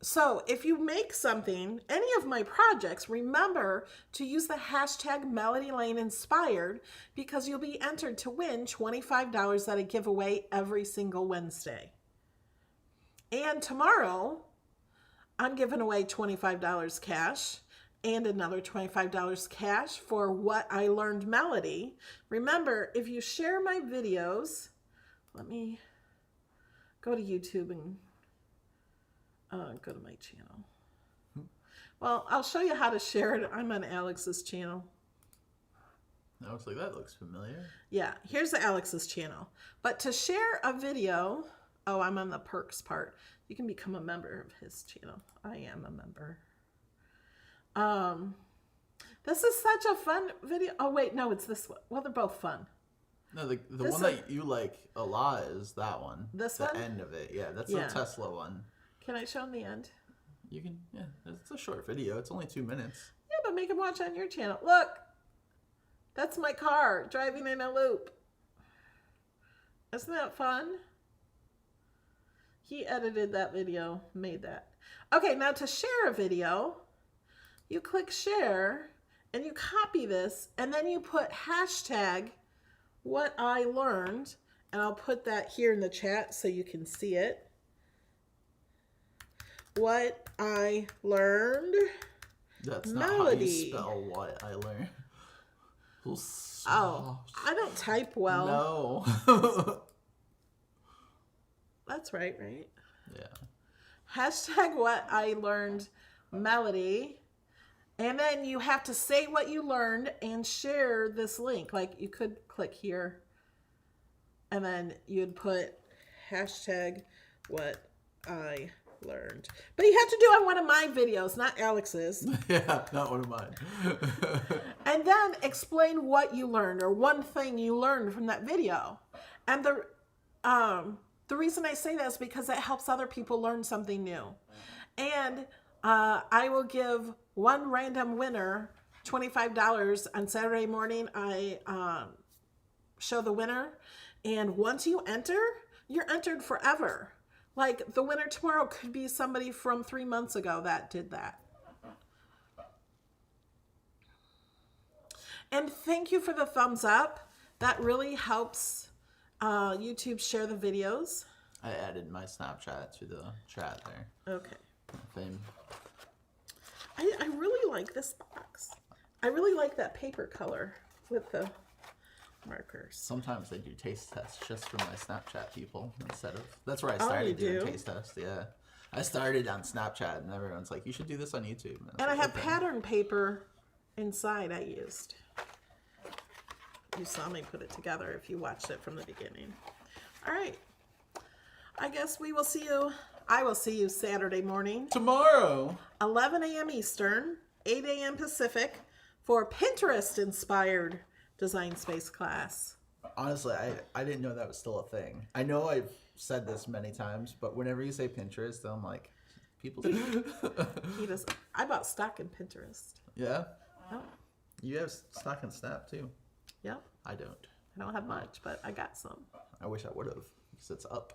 So if you make something, any of my projects, remember to use the hashtag MelodyLaneInspired because you'll be entered to win $25 at a giveaway every single Wednesday. And tomorrow, I'm giving away $25 cash and another $25 cash for What I Learned Melody. Remember, if you share my videos, let me go to YouTube and Go to my channel. Well, I'll show you how to share it. I'm on Alex's channel. That looks like that looks familiar. Yeah, here's Alex's channel. But to share a video, oh, I'm on the perks part. You can become a member of his channel. I am a member. This is such a fun video. Oh, wait, no, it's this one. Well, they're both fun. No, the one that you like a lot is that one. This one? one? The end of it. Yeah, that's Yeah. the Tesla one. Can I show them the end? You can, yeah. It's a short video. It's only 2 minutes. Yeah, but make him watch on your channel. Look, that's my car driving in a loop. Isn't that fun? He edited that video, made that. Okay, now to share a video, you click share and you copy this and then you put hashtag what I learned, and I'll put that here in the chat so you can see it. What I learned. That's not Melody. how you spell what I learned. Oh, I don't type well. No. That's right? Yeah. Hashtag what I learned Melody. And then you have to say what you learned and share this link. Like you could click here and then you'd put hashtag what I learned. But you have to do it on one of my videos, not Alex's. Yeah, not one of mine. And then explain what you learned or one thing you learned from that video. And the reason I say that is because it helps other people learn something new. And I will give one random winner $25 on Saturday morning. I show the winner. And once you enter, you're entered forever. Like the winner tomorrow could be somebody from 3 months ago that did that. And thank you for the thumbs up. That really helps YouTube share the videos. I added my Snapchat to the chat there. Okay. Fame. I really like this box. I really like that paper color with the markers. Sometimes they do taste tests just for my Snapchat people instead of... That's where I started doing taste tests, yeah. I started on Snapchat and everyone's like, you should do this on YouTube. And I have pattern paper inside I used. You saw me put it together if you watched it from the beginning. All right. I guess we will see you. I will see you Saturday morning. Tomorrow. 11 a.m. Eastern, 8 a.m. Pacific for Pinterest-inspired design space class. Honestly, I didn't know that was still a thing. I know I've said this many times, but whenever you say Pinterest, I'm like, people do. He does. I bought stock in Pinterest. Yeah? Yep. You have stock in Snap, too. Yep. I don't. I don't have much, but I got some. I wish I would have, because it's up.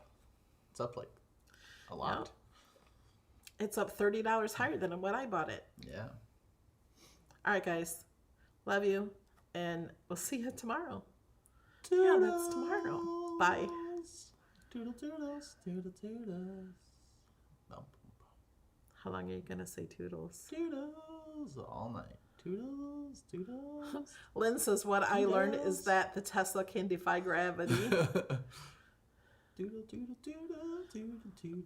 It's up, like, a lot. Yep. It's up $30 higher than what I bought it. Yeah. All right, guys. Love you. And we'll see you tomorrow. Toodles. Yeah, that's tomorrow. Bye. Toodle toodles, toodle toodles. No. How long are you going to say toodles? Toodles all night. Toodles, toodles. Lynn says what I learned is that the Tesla can defy gravity. Doodle, doodle, doodle, doodle, doodle.